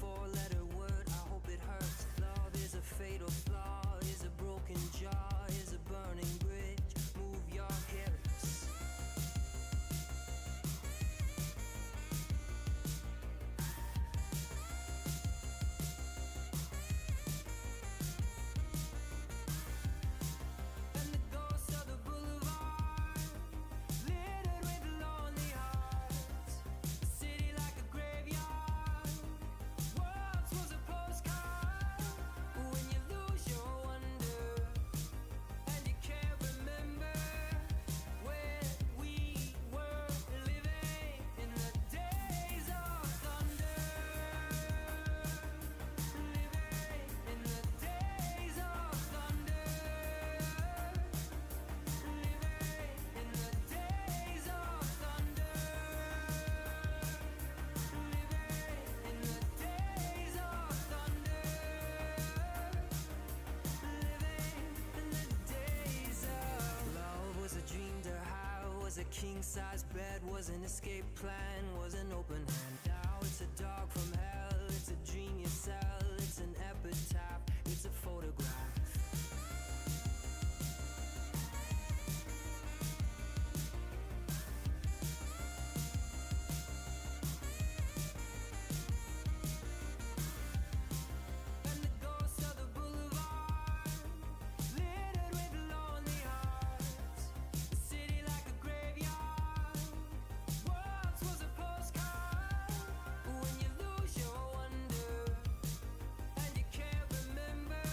four-letter word, I hope it hurts. Love is a fatal flaw, is a broken jaw, is a burning bridge. Move your hips. And the ghosts of the boulevard, littered with lonely hearts. A city like a graveyard, once was a postcard. When you lose your wonder, and you can't remember when we were living in the days of thunder. Living in the days of thunder. Living in the days of thunder. Living in the days of thunder. Living in the days of love was a dream to have, was a king-size bed, was an escape plan, was an open hand. Now it's a dog from hell, it's a dream you sell, it's an epitaph, it's a photograph. And the ghosts of the boulevard, littered with lonely hearts. A city like a graveyard, once was a postcard. When you lose your wonder, and you can't remember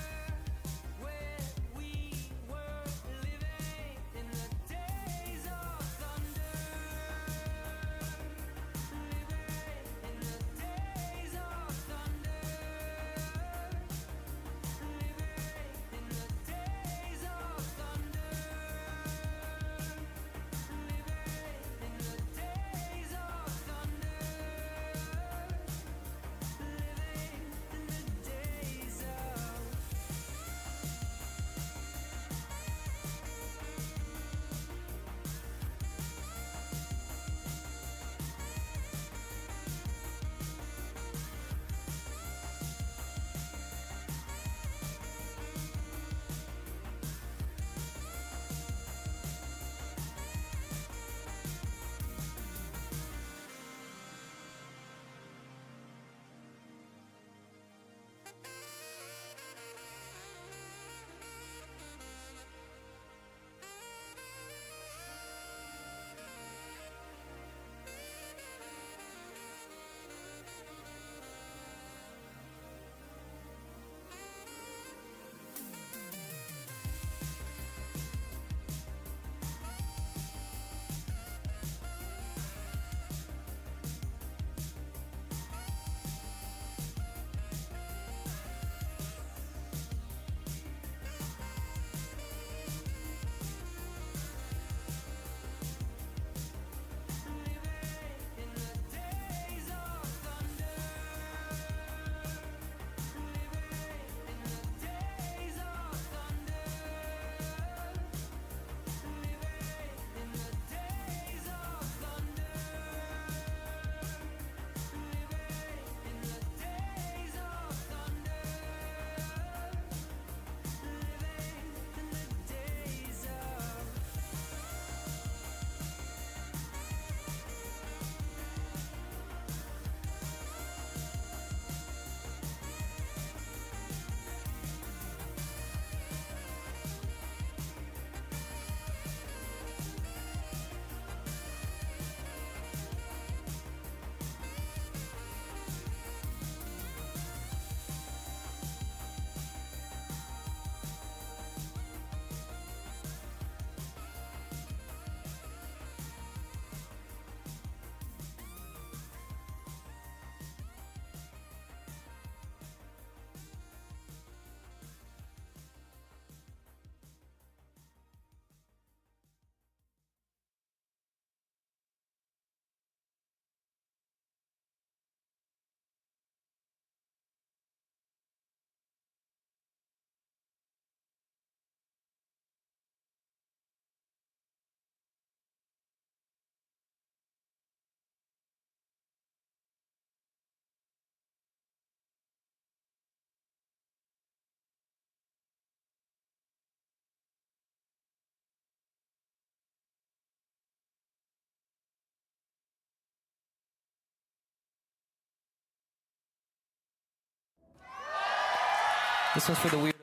This one's for the weirdos.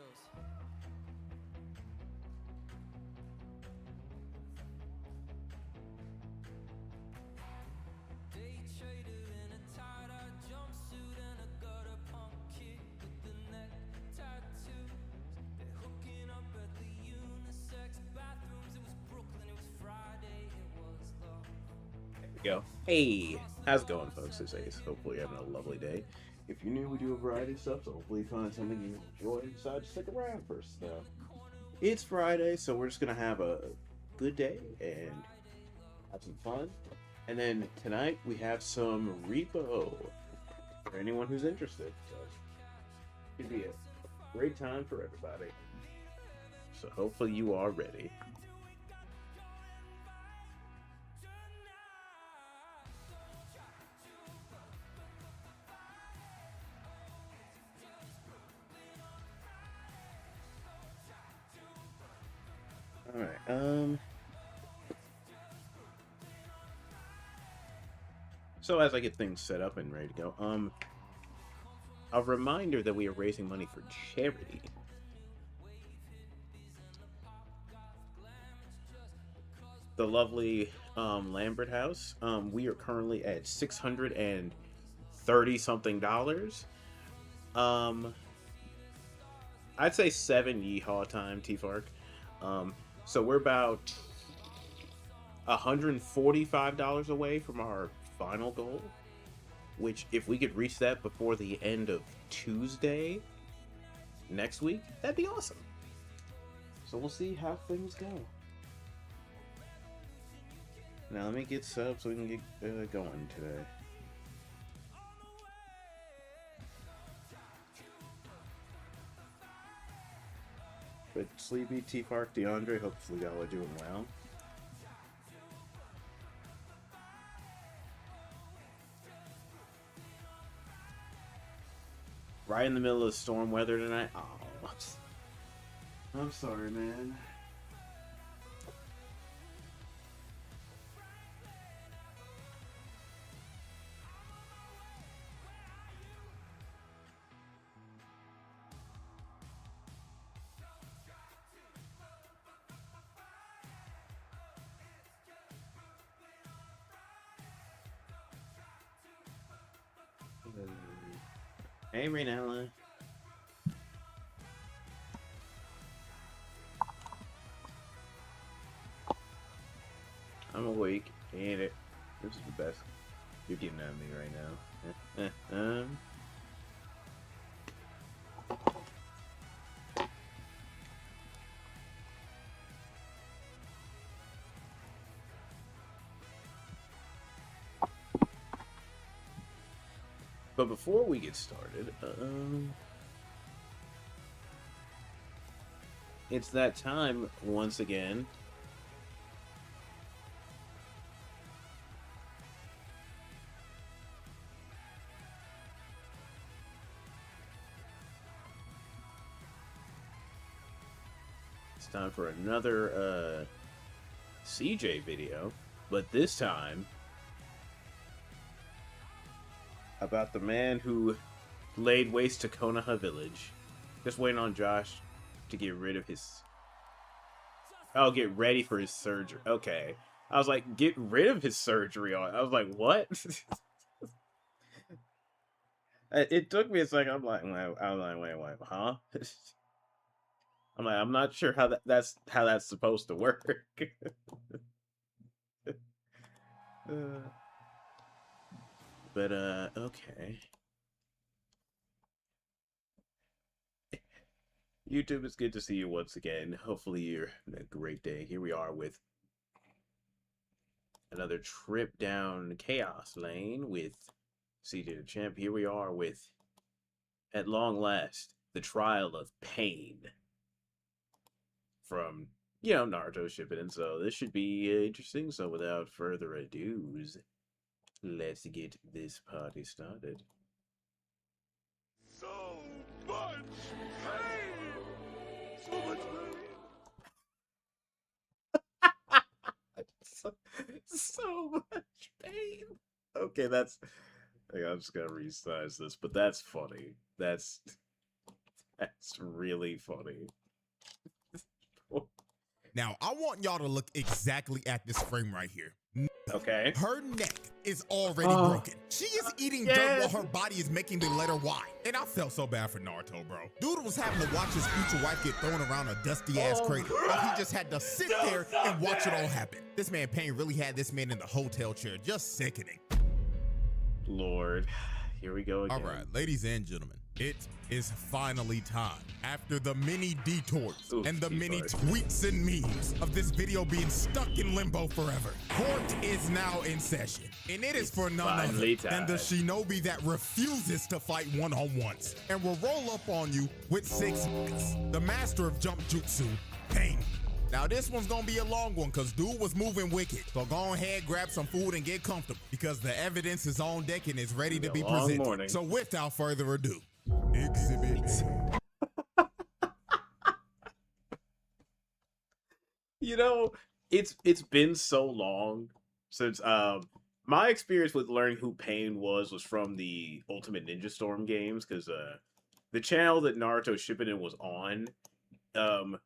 Go. Hey, how's it going, folks? It's Ace. Hopefully, you're having a lovely day. If you're new, we do a variety of stuff, so hopefully, you find something you enjoy and decide to stick around for stuff. It's Friday, so we're just gonna have a good day and have some fun. And then tonight, we have some repo for anyone who's interested. So, it'd be a great time for everybody. So, hopefully, you are ready. Alright, so as I get things set up and ready to go, a reminder that we are raising money for charity. The lovely Lambert House. We are currently at $630 something. I'd say 7 yeehaw time, T-Fark. So we're about $145 away from our final goal, which if we could reach that before the end of Tuesday next week, that'd be awesome. So we'll see how things go. Now let me get set up so we can get going today. But Sleepy, T-Fark, DeAndre, hopefully y'all are doing well. Right in the middle of storm weather tonight. Oh, I'm sorry, man. Hey, Raynella. I'm awake. Ain't it? This is the best. You're getting at me right now. But before we get started, it's that time once again. It's time for another CJ video, but this time about the man who laid waste to Konoha Village. Just waiting on Josh to get rid of his... Oh, get ready for his surgery. Okay. I was like, get rid of his surgery. I was like, what? It took me a second. I'm like, wait, huh? I'm like, I'm not sure how that's supposed to work. But okay. YouTube, it's good to see you once again. Hopefully you're having a great day. Here we are with another trip down Chaos Lane with CJ the Champ. Here we are with, at long last, the Trial of Pain from, Naruto Shippuden. So this should be interesting. So without further ado, let's get this party started. So much pain! So much pain! So much pain. Okay, I'm just gonna resize this, but that's funny. That's really funny. Now, I want y'all to look exactly at this frame right here. Okay. Her neck is already Oh. broken. She is eating Yes. dirt while her body is making the letter Y. And I felt so bad for Naruto, bro. Dude was having to watch his future wife get thrown around a dusty ass Oh, crater. While he just had to sit there and watch it all happen. This man Pain really had this man in the hotel chair, just sickening. Lord, here we go again. All right, ladies and gentlemen, it is finally time. After the many detours Ooh, and the many detours. tweets and memes of this video being stuck in limbo forever, court is now in session. And it is for none other finally than the time. shinobi that refuses to fight one-on-ones and will roll up on you with 6 niggas. The master of jump jutsu, Pain. Now this one's gonna be a long one because dude was moving wicked. So go ahead, grab some food and get comfortable because the evidence is on deck and is ready to be Long presented. morning. So without further ado, exhibit A. You know, it's been so long since my experience with learning who Pain was from the Ultimate Ninja Storm games, because the channel that Naruto Shippuden was on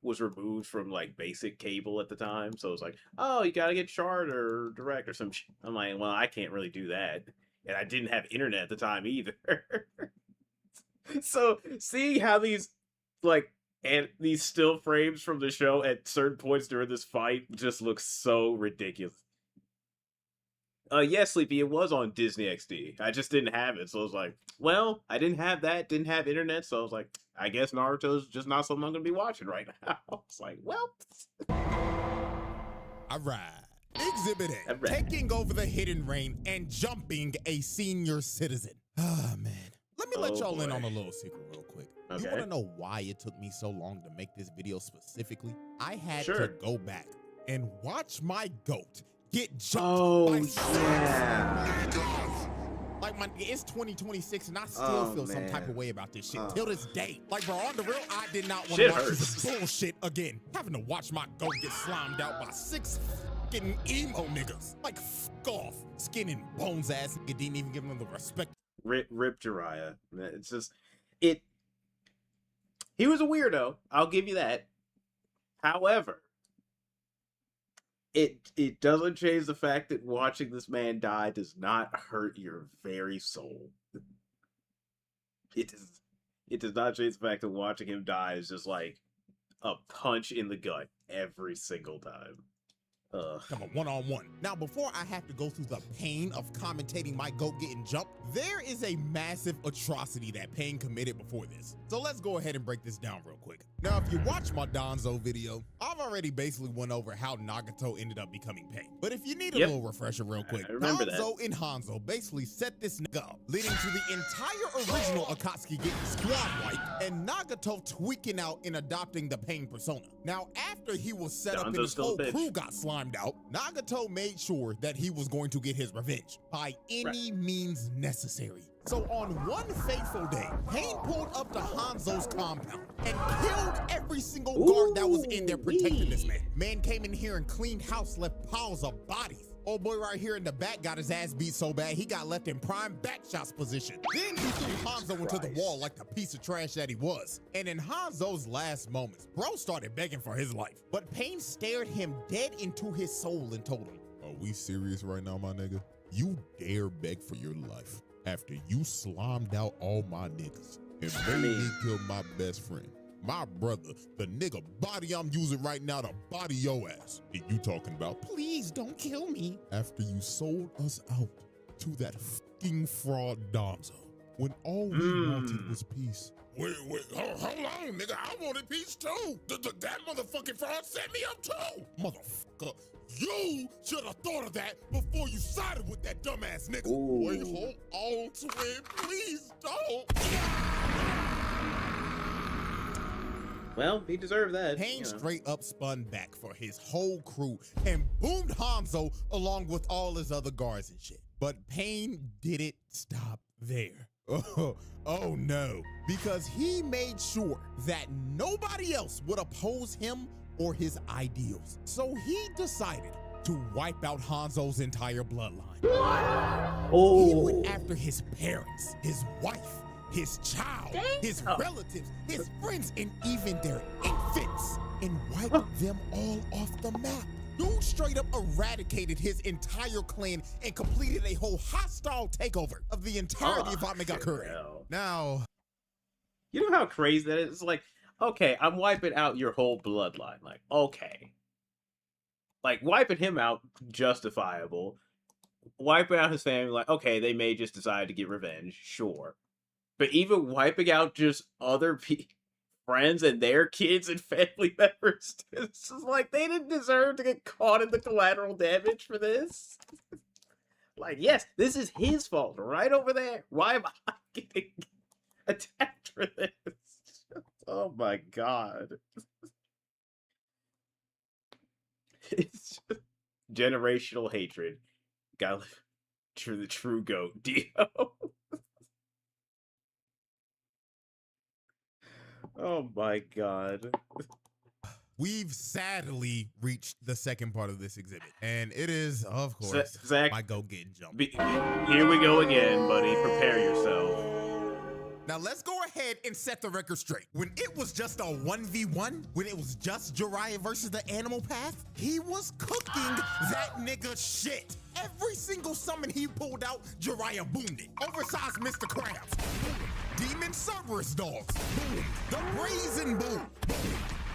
was removed from like basic cable at the time. So it was like, oh, you gotta get Shard or Direct or some shit. I'm like, well, I can't really do that. And I didn't have internet at the time either. So seeing how these like and these still frames from the show at certain points during this fight just looks so ridiculous. Yeah, Sleepy, it was on Disney XD. I just didn't have it, so I was like, well, I didn't have that, didn't have internet, so I was like, I guess Naruto's just not something I'm gonna be watching right now. It's like, well, All right. Exhibit A, All right. taking over the hidden reign and jumping a senior citizen. Ah, man. Let me let Oh, y'all in boy. on a little secret real quick. You Okay. want to know why it took me so long to make this video specifically? I had Sure. to go back and watch my goat get jumped Oh, by six. yeah. Like, it's 2026 and I still feel some type of way about this shit till this day. Like, bro, on the real, I did not want to Shit watch hurts. this bullshit again. Having to watch my goat get slimed out by 6 fucking emo niggas. Like, fuck off. Skin and bones ass nigga didn't even give them the respect. Rip Jiraiya. It's just it. He was a weirdo. I'll give you that. However, it doesn't change the fact that watching this man die does not hurt your very soul. It does not change the fact that watching him die is just like a punch in the gut every single time. Come on, one-on-one. Now, before I have to go through the pain of commentating my goat getting jumped, there is a massive atrocity that Pain committed before this. So let's go ahead and break this down real quick. Now, if you watch my Donzo video, I've already basically went over how Nagato ended up becoming Pain. But if you need a Yep. little refresher real quick, I remember that. Donzo and Hanzo basically set this nigga up, leading to the entire original Akatsuki getting squad wiped and Nagato tweaking out and adopting the Pain persona. Now, after he was set up and Donzo's his still a whole bitch. crew got slimed out, Nagato made sure that he was going to get his revenge by any means necessary. So on one fateful day, Pain pulled up to Hanzo's compound and killed every single guard that was in there protecting this man. Man came in here and cleaned house, left piles of bodies. Old boy right here in the back got his ass beat so bad he got left in prime back shots position. Then he threw Hanzo into the wall like the piece of trash that he was. And in Hanzo's last moments, bro started begging for his life. But Pain stared him dead into his soul and told him, "Are we serious right now, my nigga? You dare beg for your life after you slimed out all my niggas and made me kill my best friend, my brother, the nigga body I'm using right now to body your ass. And you talking about, please don't kill me, after you sold us out to that fucking fraud Donzo when all we wanted was peace." Wait, hold on, nigga. I wanted peace too. That motherfucking fraud set me up too. Motherfucker, you should have thought of that before you sided with that dumbass nigga. Ooh. Wait, hold on, twin. Please don't. Well, he deserved that. Pain you know. straight up spun back for his whole crew and boomed Hanzo along with all his other guards and shit. But Pain didn't stop there. Oh no, because he made sure that nobody else would oppose him or his ideals. So he decided to wipe out Hanzo's entire bloodline. He Oh, went after his parents, his wife, his child, his Damn. relatives, his friends, and even their infants, and wiped them all off the map. Dude straight up eradicated his entire clan and completed a whole hostile takeover of the entirety of Amegakure. No. Now, You know how crazy that is? It's like, okay, I'm wiping out your whole bloodline. Like, okay. Like, wiping him out, justifiable. Wiping out his family, like, okay, they may just decide to get revenge, sure. But even wiping out just other friends and their kids and family members, it's just like, they didn't deserve to get caught in the collateral damage for this. Like, yes, this is his fault, right over there. Why am I getting attacked for this? Oh my god. It's just generational hatred. Gotta live the true goat, Dio. Oh my god. we've sadly reached the second part of this exhibit, and it is, of course, Zach, my goat getting jumped. here we go again, buddy. Prepare yourself. Now let's go ahead and set the record straight. When it was just a 1v1, when it was just Jiraiya versus the Animal Path, he was cooking that nigga shit. Every single summon he pulled out, Jiraiya boomed it. Oversized Mr. Krabs, boom. Demon Cerberus dogs, boom. The Brazen Boom, boom.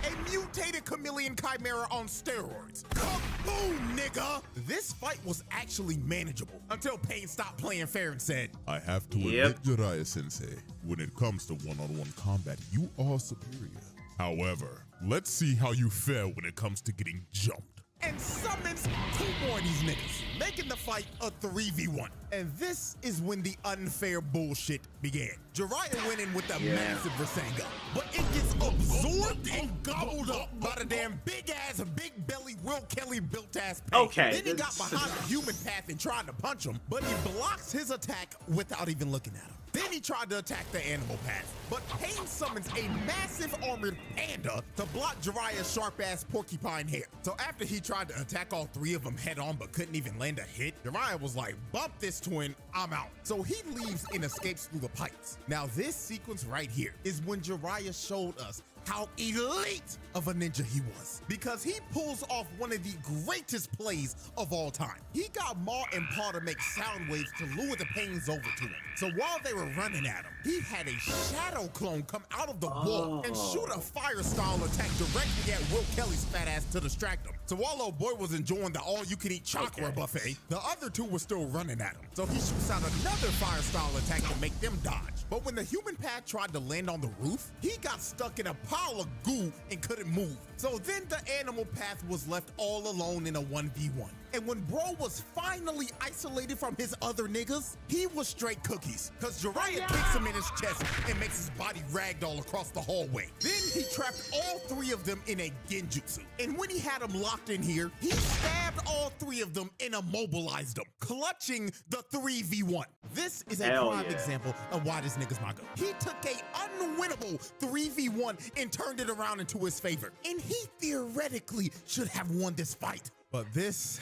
A mutated chameleon chimera on steroids. Kaboom, nigga! This fight was actually manageable until Pain stopped playing fair and said, I have to Yep. admit, Jiraiya-sensei, when it comes to one-on-one combat, you are superior. However, let's see how you fare when it comes to getting jumped. and summons two more of these niggas, making the fight a 3v1. And this is when the unfair bullshit began. Jiraiya went in with a massive Rasengan, but it gets absorbed and gobbled up by the damn big-ass, big-belly, Will Kelly built-ass Pain. Okay, Then he got behind the human path and tried to punch him, but he blocks his attack without even looking at him. Then he tried to attack the animal path, but Pain summons a massive armored panda to block Jiraiya's sharp-ass porcupine hair. So after he tried to attack all three of them head-on but couldn't even land a hit, Jiraiya was like, bump this twin, I'm out. So he leaves and escapes through the pipes. Now this sequence right here is when Jiraiya showed us how elite of a ninja he was, because he pulls off one of the greatest plays of all time. He got Ma and Pa to make sound waves to lure the Pains over to him. So while they were running at him, he had a shadow clone come out of the wall and shoot a fire style attack directly at Will Kelly's fat ass to distract him. So while old boy was enjoying the all-you-can-eat chakra buffet, the other two were still running at him. So he shoots out another fire style attack to make them dodge. But when the human path tried to land on the roof, he got stuck in a pile of goo and couldn't move. So then the animal path was left all alone in a 1v1. And when bro was finally isolated from his other niggas, he was straight cookies, cause Jiraiya kicks him in his chest and makes his body ragdoll across the hallway. Then he trapped all three of them in a genjutsu. And when he had them locked in here, he stabbed all three of them and immobilized them, clutching the 3v1. This is a prime example of why this nigga's my goat. He took a unwinnable 3v1 and turned it around into his favor. And he theoretically should have won this fight. But this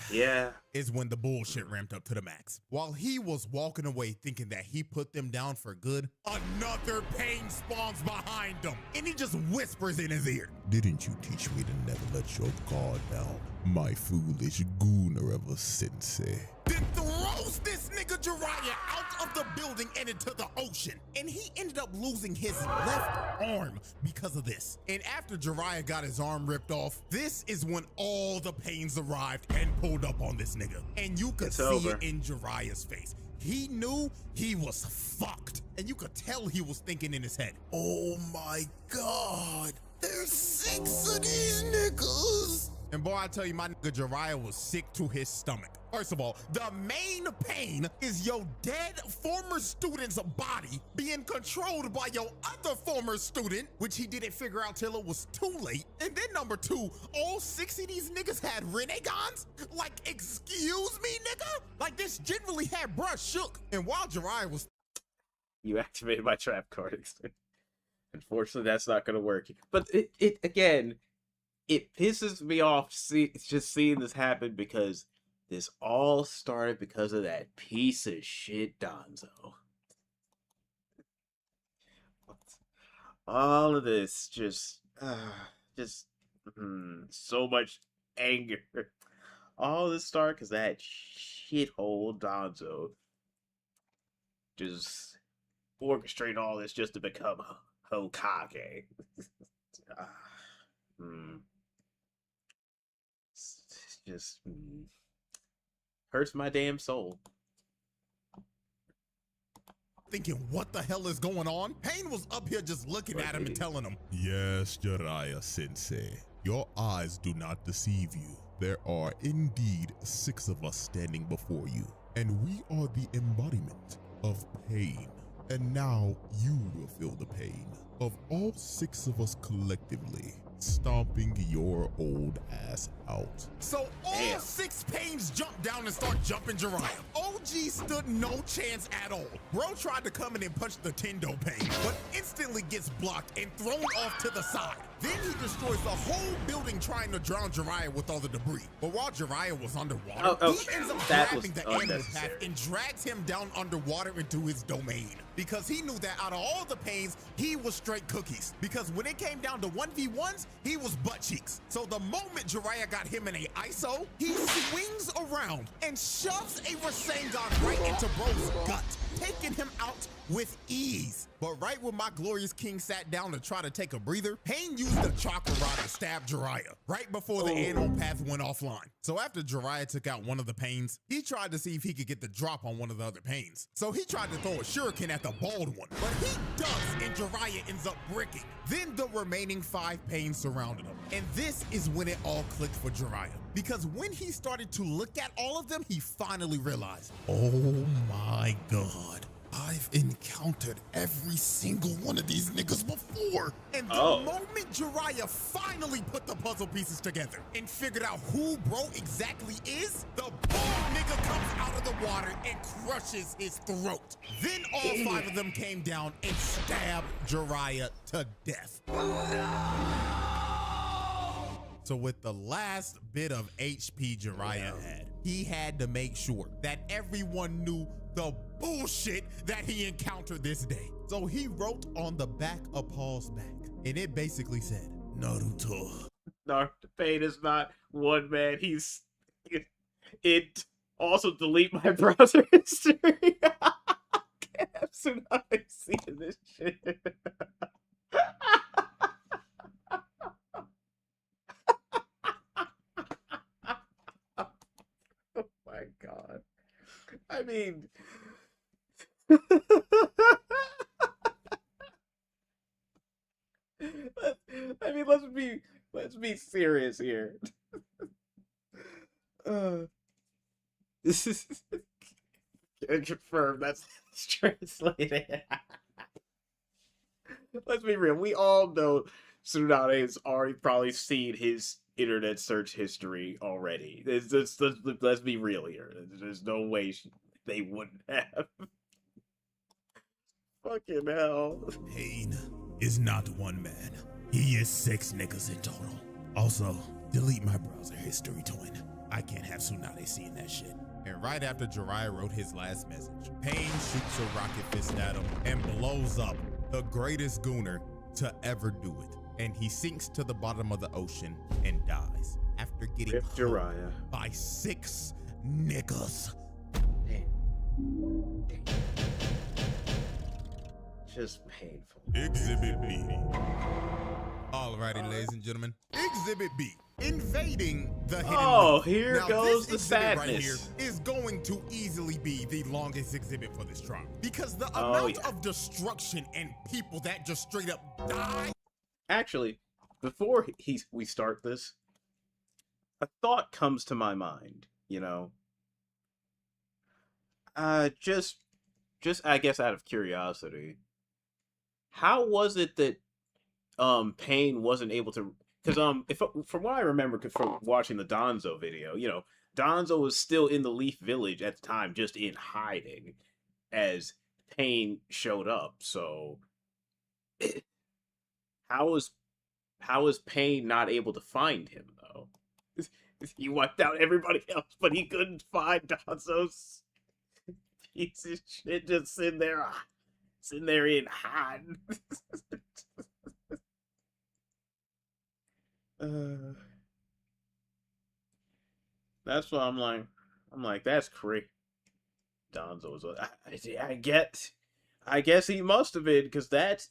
is when the bullshit ramped up to the max. While he was walking away thinking that he put them down for good, another Pain spawns behind him. And he just whispers in his ear, Didn't you teach me to never let your guard down, my foolish Goonereva sensei? Then throws this nigga Jiraiya out of the building and into the ocean. And he ended up losing his left arm because of this. And after Jiraiya got his arm ripped off, this is when all the Pains arrived and pulled up on this nigga. And you could see it in Jiraiya's face. He knew he was fucked. And you could tell he was thinking in his head, oh my God, there's 6 of these niggas. And boy, I tell you, my nigga Jiraiya was sick to his stomach. First of all, the main pain is your dead former student's body being controlled by your other former student, which he didn't figure out till it was too late. And then number 2, all 6 of these niggas had renegons? Like, excuse me, nigga? Like, this generally had bruh shook. And while Jiraiya was... You activated my trap card. Unfortunately, that's not going to work. But it again, it pisses me off just seeing this happen, because this all started because of that piece of shit Danzo. All of this just so much anger. All this start because that shithole Donzo just orchestrated all this just to become Hokage. Ah, mm, it's just hurts my damn soul. Thinking, what the hell is going on? Pain was up here just looking at him and telling him, Yes, Jiraiya Sensei. Your eyes do not deceive you. There are indeed 6 of us standing before you, and we are the embodiment of pain. And now you will feel the pain of all 6 of us collectively stomping your old ass out. so all Damn. 6 Pains jumped down and start jumping Jiraiya. OG stood no chance at all. Bro tried to come in and punch the Tendo Pain, but instantly gets blocked and thrown off to the side. Then he destroys the whole building trying to drown Jiraiya with all the debris. But while Jiraiya was underwater, he ends up that grabbing was the animal path unnecessary. and drags him down underwater into his domain. Because he knew that out of all the Pains, he was straight cookies. Because when it came down to 1v1s, he was butt cheeks. So the moment Jiraiya got him in a ISO, he swings around and shoves a Rasengan right into bro's gut, taking him out with ease. But right when my glorious king sat down to try to take a breather, Pain used the chakra rod to stab Jiraiya right before the animal path went offline. So after Jiraiya took out one of the Pains, he tried to see if he could get the drop on one of the other Pains. So he tried to throw a shuriken at the bald one, but he ducks and Jiraiya ends up bricking. Then the remaining 5 Pains surrounded him. And this is when it all clicked for Jiraiya. Because when he started to look at all of them, he finally realized, oh my God, I've encountered every single one of these niggas before. And the moment Jiraiya finally put the puzzle pieces together and figured out who bro exactly is, the bald nigga comes out of the water and crushes his throat. Then all 5 of them came down and stabbed Jiraiya to death. So with the last bit of HP Jiraiya had, he had to make sure that everyone knew the bullshit that he encountered this day. So he wrote on the back of Paul's back, and it basically said, Naruto. Naruto Pain is not one man. It also delete my browser history. Can't have Tsunade seeing this shit. Oh my god. I mean, let's be serious here. This is confirmed. That's translated. Let's be real. We all know Tsunade has already probably seen his internet search history already. Let's be real here. There's no way they wouldn't have. Fucking hell. Pain is not one man. He is 6 niggas in total. Also, delete my browser history, twin. I can't have Tsunade seeing that shit. And right after Jiraiya wrote his last message, Pain shoots a rocket fist at him and blows up the greatest gooner to ever do it. And he sinks to the bottom of the ocean and dies after getting Rip hugged Jiraiya. by 6 niggas. Damn. Just painful. Exhibit B. Alrighty, ladies and gentlemen. Exhibit B. Invading the hidden Oh, leaf. here Now, goes this the exhibit right sadness. here is going to easily be the longest exhibit for this trial. Because the Oh, amount yeah. of destruction and people that just straight up die. Actually, before we start this, a thought comes to my mind, you know. Just I guess out of curiosity, how was it that Pain wasn't able to? Because if from what I remember from watching the Donzo video, you know, Donzo was still in the Leaf Village at the time, just in hiding, as Pain showed up. So how was Pain not able to find him though? He wiped out everybody else, but he couldn't find Donzo's piece of shit just sitting there in hiding. That's what I'm like, that's crazy. Donzo was. I guess he must have been, because that's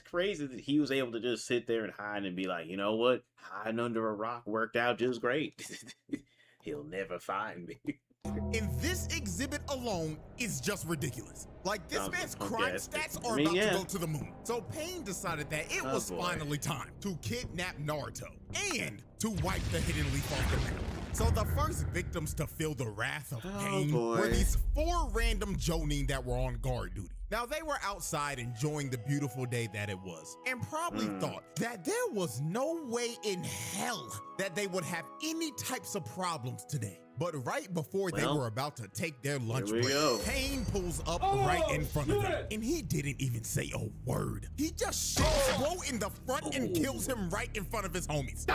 crazy that he was able to just sit there and hide and be like, you know what, hiding under a rock worked out just great. He'll never find me. And this exhibit alone is just ridiculous. Like, this man's crime stats are about to go to the moon. So Pain decided that it was finally time to kidnap Naruto and to wipe the hidden leaf off the map. So the first victims to feel the wrath of Pain were these 4 random Jonin that were on guard duty. Now, they were outside enjoying the beautiful day that it was, and probably thought that there was no way in hell that they would have any types of problems today. But right before they were about to take their lunch break, Pain pulls up right in front of them, and he didn't even say a word. He just shoots Bro in the front and kills him right in front of his homies.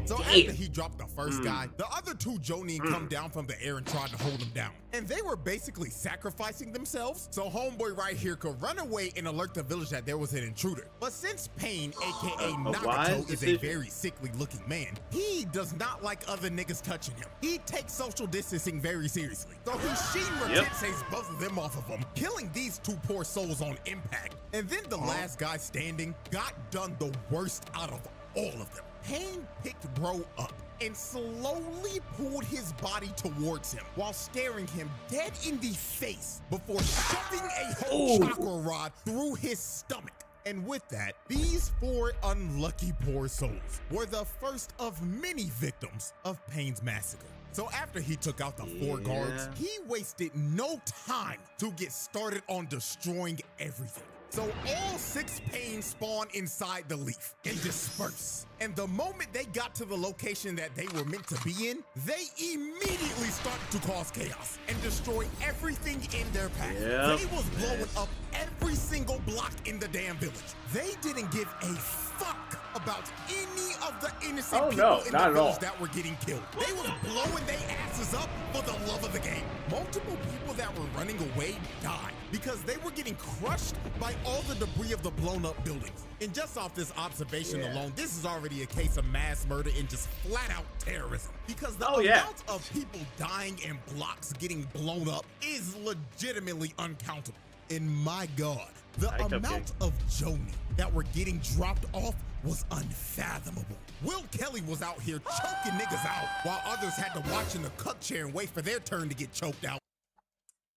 So after he dropped the first guy, the other 2 Jonin come down from the air and tried to hold him down. And they were basically sacrificing themselves so homeboy right here could run away and alert the village that there was an intruder. But since Pain, aka Nagato, is a very sickly looking man, he does not like other niggas touching him. He takes social distancing very seriously. So he Shinra Tensei's both of them off of him, killing these 2 poor souls on impact. And then the last guy standing got done the worst out of all of them. Pain picked Bro up and slowly pulled his body towards him while staring him dead in the face before shoving a whole chakra rod through his stomach. And with that, these 4 unlucky poor souls were the first of many victims of Pain's massacre. So after he took out the 4 guards, he wasted no time to get started on destroying everything. So all 6 Pains spawn inside the leaf and disperse. And the moment they got to the location that they were meant to be in, they immediately started to cause chaos and destroy everything in their path. They was blowing up every single block in the damn village. They didn't give a fuck about any of the innocent people in the village that were getting killed. They was blowing their asses up for the love of the game. Multiple people that were running away died because they were getting crushed by all the debris of the blown up buildings. And just off this observation alone, this is already a case of mass murder and just flat out terrorism. Because the amount of people dying and blocks getting blown up is legitimately uncountable. And my God, the amount of Jonin that were getting dropped off was unfathomable. Will Kelly was out here choking niggas out while others had to watch in the cuck chair and wait for their turn to get choked out.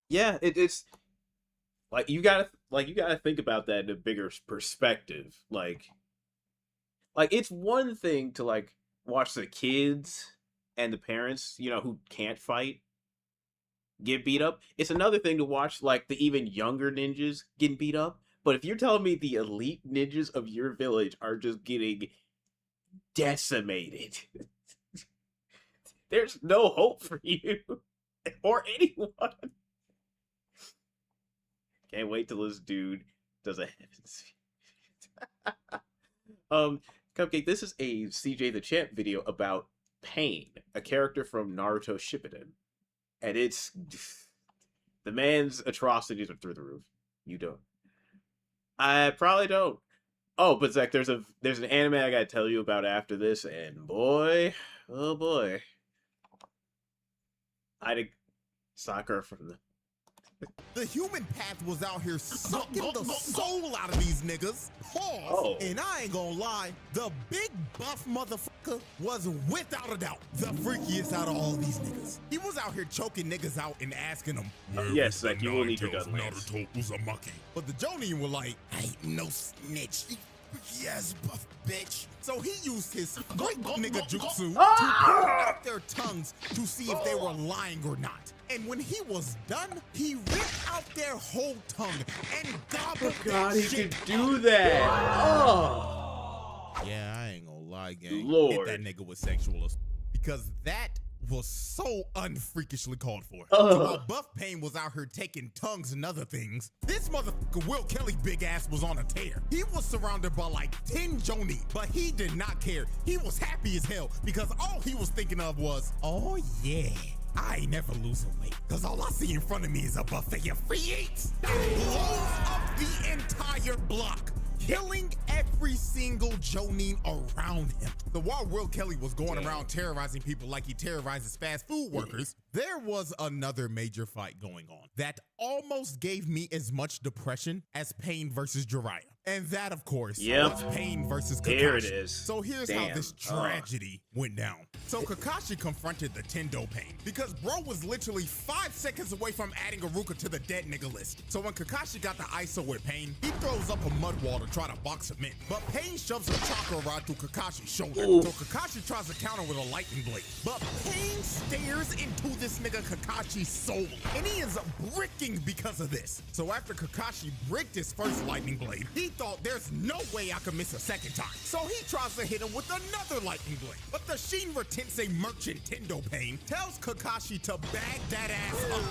Yeah, it's like you gotta think about that in a bigger perspective. Like it's one thing to like watch the kids and the parents, you know, who can't fight get beat up. It's another thing to watch like the even younger ninjas getting beat up. But if you're telling me the elite ninjas of your village are just getting decimated, there's no hope for you or anyone. Can't wait till this dude does a Cupcake, this is a CJ the Champ video about Pain, a character from Naruto Shippuden. And it's the man's atrocities are through the roof. You don't. I probably don't. Oh, but Zach, there's an anime I gotta tell you about after this, and boy, oh boy, I did Sakura from the. The human path was out here sucking the soul out of these niggas. Pause. And I ain't gonna lie, the big buff motherfucker was without a doubt the freakiest out of all these niggas. He was out here choking niggas out and asking them, yes, like you will need to go. Naruto Uzumaki. But the Jonin were like, I ain't no snitch. Yes, buff bitch. So he used his great nigga jutsu to pull out their tongues to see if they were lying or not. And when he was done, he ripped out their whole tongue and gobbled God, that he shit could do that. Oh. Yeah, I ain't gonna lie, gang. Lord. Hit that nigga with sexual assault. Because that was so unfreakishly called for. Oh. So while Buff Pain was out here taking tongues and other things, this motherfucker Will Kelly big ass was on a tear. He was surrounded by like 10 Jonin, but he did not care. He was happy as hell because all he was thinking of was, oh yeah, I ain't never losing weight, cause all I see in front of me is a buffet of free eats. It blows up the entire block. killing every single Jonin around him. So while Will Kelly was going around terrorizing people like he terrorizes fast food workers, there was another major fight going on that almost gave me as much depression as Pain versus Jiraiya. And that, of course, was Pain versus Kakashi. There it is. So here's how this tragedy went down. So Kakashi confronted the Tendo Pain because bro was literally 5 seconds away from adding Iruka to the dead nigga list. So when Kakashi got the ISO with Pain, he throws up a mud wall to try to box him in. But Pain shoves a chakra rod through Kakashi's shoulder. So Kakashi tries to counter with a lightning blade. But Pain stares into this nigga Kakashi's soul, and he ends up bricking because of this. So after Kakashi bricked his first lightning blade, he thought there's no way I could miss a second time. So he tries to hit him with another lightning blade. But the Shinra Tensei merchant Tendo Pain tells Kakashi to bag that ass up.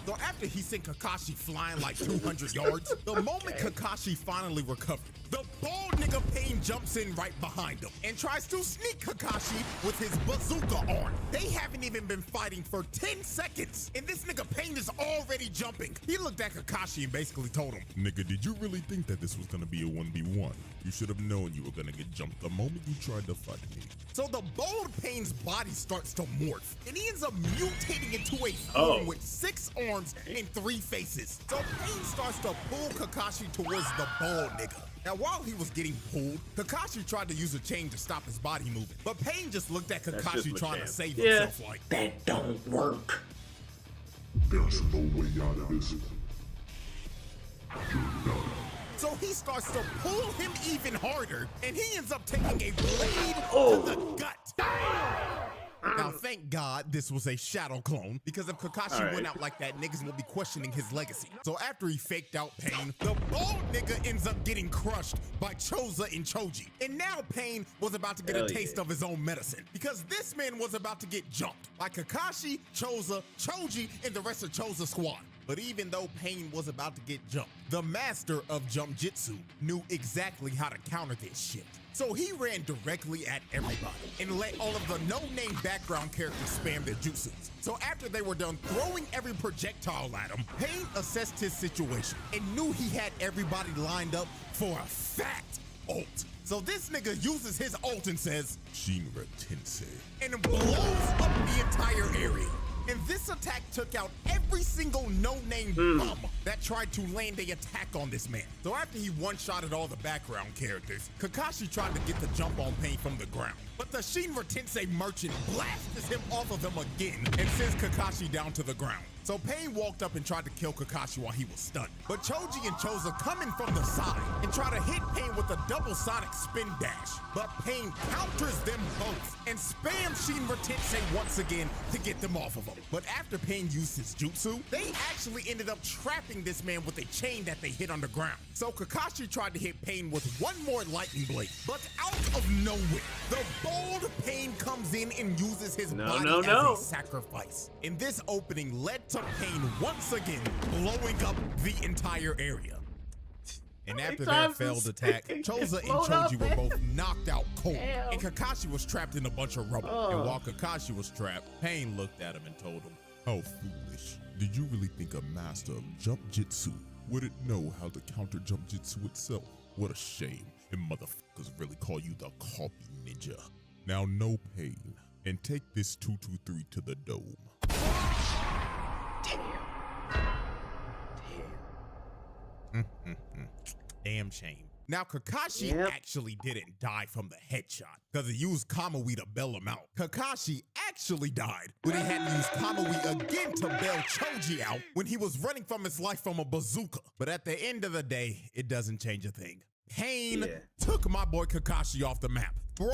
So after he sent Kakashi flying like 200 yards, the moment Kakashi finally recovered, the bald nigga Pain jumps in right behind him and tries to sneak Kakashi with his bazooka arm. They haven't even been fighting for 10 seconds, and this nigga Pain is already jumping. He looked at Kakashi and basically told him, Nigga, did you really think that this was gonna be a 1v1? You should have known you were gonna get jumped the moment you tried to fight me. So the bald Pain's body starts to morph, and he ends up mutating into a form with 6 arms and 3 faces. So Pain starts to pull Kakashi towards the bald nigga. Now, while he was getting pulled, Kakashi tried to use a chain to stop his body moving. But Pain just looked at Kakashi trying to save himself like, That don't work. There's no way out of this. You're done. so he starts to pull him even harder, and he ends up taking a blade to the gut. Now, thank God this was a shadow clone, because if Kakashi went out like that, niggas will be questioning his legacy. So after he faked out Pain, the bald nigga ends up getting crushed by Choza and Choji. And now Pain was about to get a taste of his own medicine, because this man was about to get jumped by Kakashi, Choza, Choji, and the rest of Choza's squad. But even though Pain was about to get jumped, the master of Jump Jitsu knew exactly how to counter this shit. So he ran directly at everybody and let all of the no-name background characters spam their jutsus. So after they were done throwing every projectile at him, Pain assessed his situation and knew he had everybody lined up for a fat ult. So this nigga uses his ult and says, Shinra Tensei. and blows up the entire area. And this attack took out every single no-name bum that tried to land a attack on this man. So after he one-shotted all the background characters, Kakashi tried to get the jump on Pain from the ground. But the Shinra Tensei merchant blasts him off of him again and sends Kakashi down to the ground. So Pain walked up and tried to kill Kakashi while he was stunned. But Choji and Choza come in from the side and try to hit Pain with a double sonic spin dash. But Pain counters them both and spams Shinra Tensei once again to get them off of him. But after Pain used his jutsu, they actually ended up trapping this man with a chain that they hit on the ground. So Kakashi tried to hit Pain with one more lightning blade, but out of nowhere, the bold Pain comes in and uses his body as a sacrifice. And this opening led to Pain once again blowing up the entire area. And after their failed attack, Choza and Choji were both knocked out cold, and Kakashi was trapped in a bunch of rubble. And while Kakashi was trapped, Pain looked at him and told him, How foolish. Did you really think a master of jump jitsu wouldn't know how to counter jump jitsu itself? What a shame. And motherfuckers really call you the copy ninja. Now no Pain, and take this 223 to the dome. damn shame. Now, Kakashi actually didn't die from the headshot because he used Kamui to bail him out. Kakashi actually died when he had to use Kamui again to bail Choji out when he was running from his life from a bazooka. But at the end of the day, it doesn't change a thing. Pain took my boy Kakashi off the map. Bro,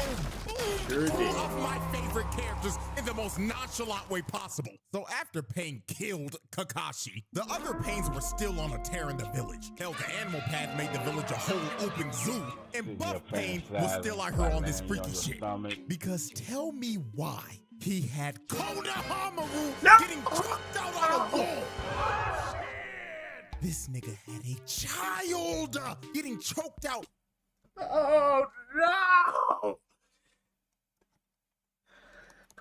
boomed two of my favorite characters in the most nonchalant way possible. So after Pain killed Kakashi, the other Pains were still on a tear in the village. Hell, the animal path made the village a whole open zoo. And Buff Pain was still out here on this freaky shit. Because tell me why he had Konohamaru getting chucked out on a wall. This nigga had a child getting choked out. Oh no!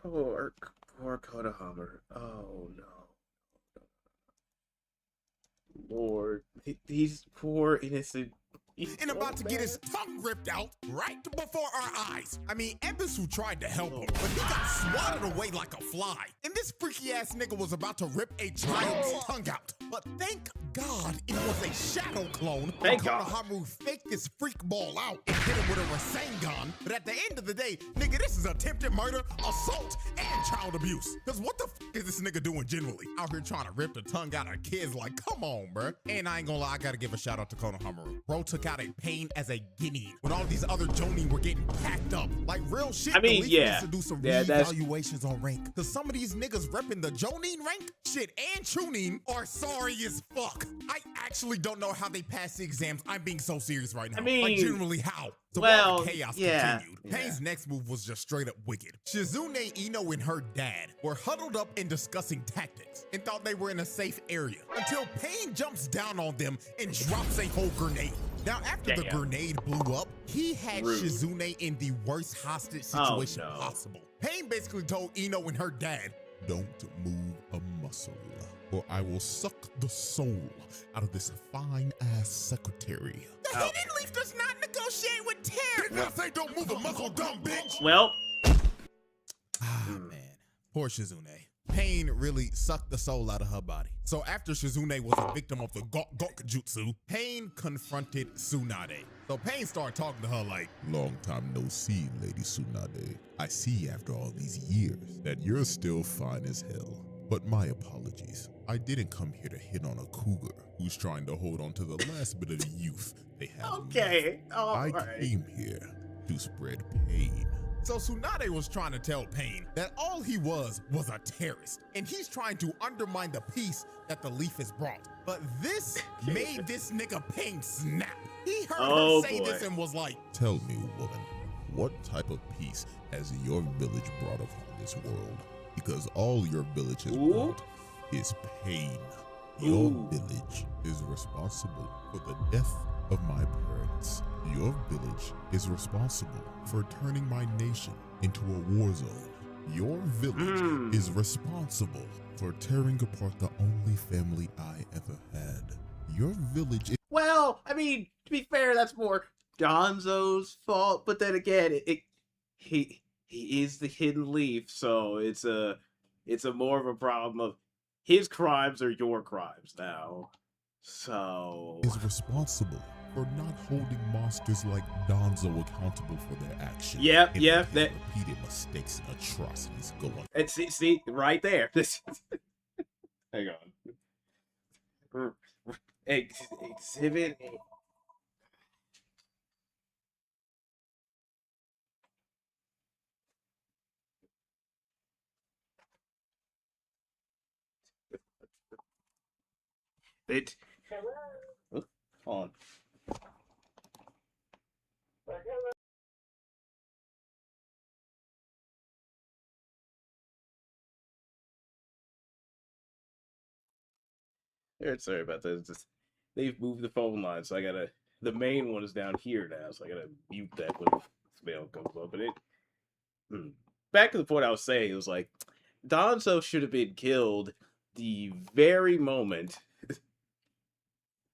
Poor Konohamaru. Oh no. Lord, these poor innocent and about to get his tongue ripped out right before our eyes. I mean, Ebisu tried to help him, but he got swatted away like a fly. And this freaky ass nigga was about to rip a child's tongue out. But thank God it was a shadow clone. Thank God. Konohamaru faked this freak ball out and hit him with a Rasengan. But at the end of the day, nigga, this is attempted murder, assault, and child abuse. Cause what the f is this nigga doing generally? Out here trying to rip the tongue out of kids, like, come on, bruh. And I ain't gonna lie, I gotta give a shout out to Konohamaru. Bro took out a pain as a guinea when all these other Jonin were getting packed up. Like real shit. I mean, the league yeah. needs to do some Yeah, that's- reevaluations on rank. Cause some of these niggas repping the Jonin rank, shit, and Chunin are sorry as fuck. I actually don't know how they passed the exams. I'm being so serious right now. I mean, like generally how. So well, while the chaos yeah, continued, yeah. Pain's next move was just straight up wicked. Shizune, Ino, and her dad were huddled up and discussing tactics and thought they were in a safe area until Pain jumps down on them and drops a whole grenade. Now, after the Damn. grenade blew up, he had Rude. Shizune in the worst hostage Oh, situation no. possible. Pain basically told Ino and her dad, Don't move a muscle, or I will suck the soul out of this fine-ass secretary. the Oh. Hidden Leaf does not negotiate with terror. Did not say don't move a muscle, dumb bitch! Well, Ah, man. Poor Shizune. Pain really sucked the soul out of her body. So after Shizune was a victim of the Gok Jutsu, Pain confronted Tsunade. So Pain started talking to her like, Long time no see, Lady Tsunade. I see after all these years that you're still fine as hell. But my apologies. I didn't come here to hit on a cougar who's trying to hold on to the last bit of youth they have. okay. All I right. came here to spread pain. So Tsunade was trying to tell Pain that all he was a terrorist, and he's trying to undermine the peace that the leaf has brought. But this made this nigga Pain snap. He heard Oh, her say boy. this and was like, Tell me, woman, what type of peace has your village brought upon this world? Because all your village has Ooh. brought is pain. Your Ooh. village is responsible for the death of my parents. Your village is responsible for turning my nation into a war zone. Your village is responsible for tearing apart the only family I ever had. Your village is Well, I mean, to be fair, that's more Donzo's fault. But then again, he is the hidden leaf, so it's a more of a problem of his crimes are your crimes now. So responsible for not holding monsters like Donzo accountable for their actions. Yep, and yep, let that- his repeated mistakes and atrocities go on. and see right there. This hang on. Exhibit. It. Oh, hold on. Sorry about that. It's just, they've moved the phone line, so I gotta. The main one is down here now, so I gotta mute that when the mail comes up. But back to the point I was saying, it was like Donzo should have been killed the very moment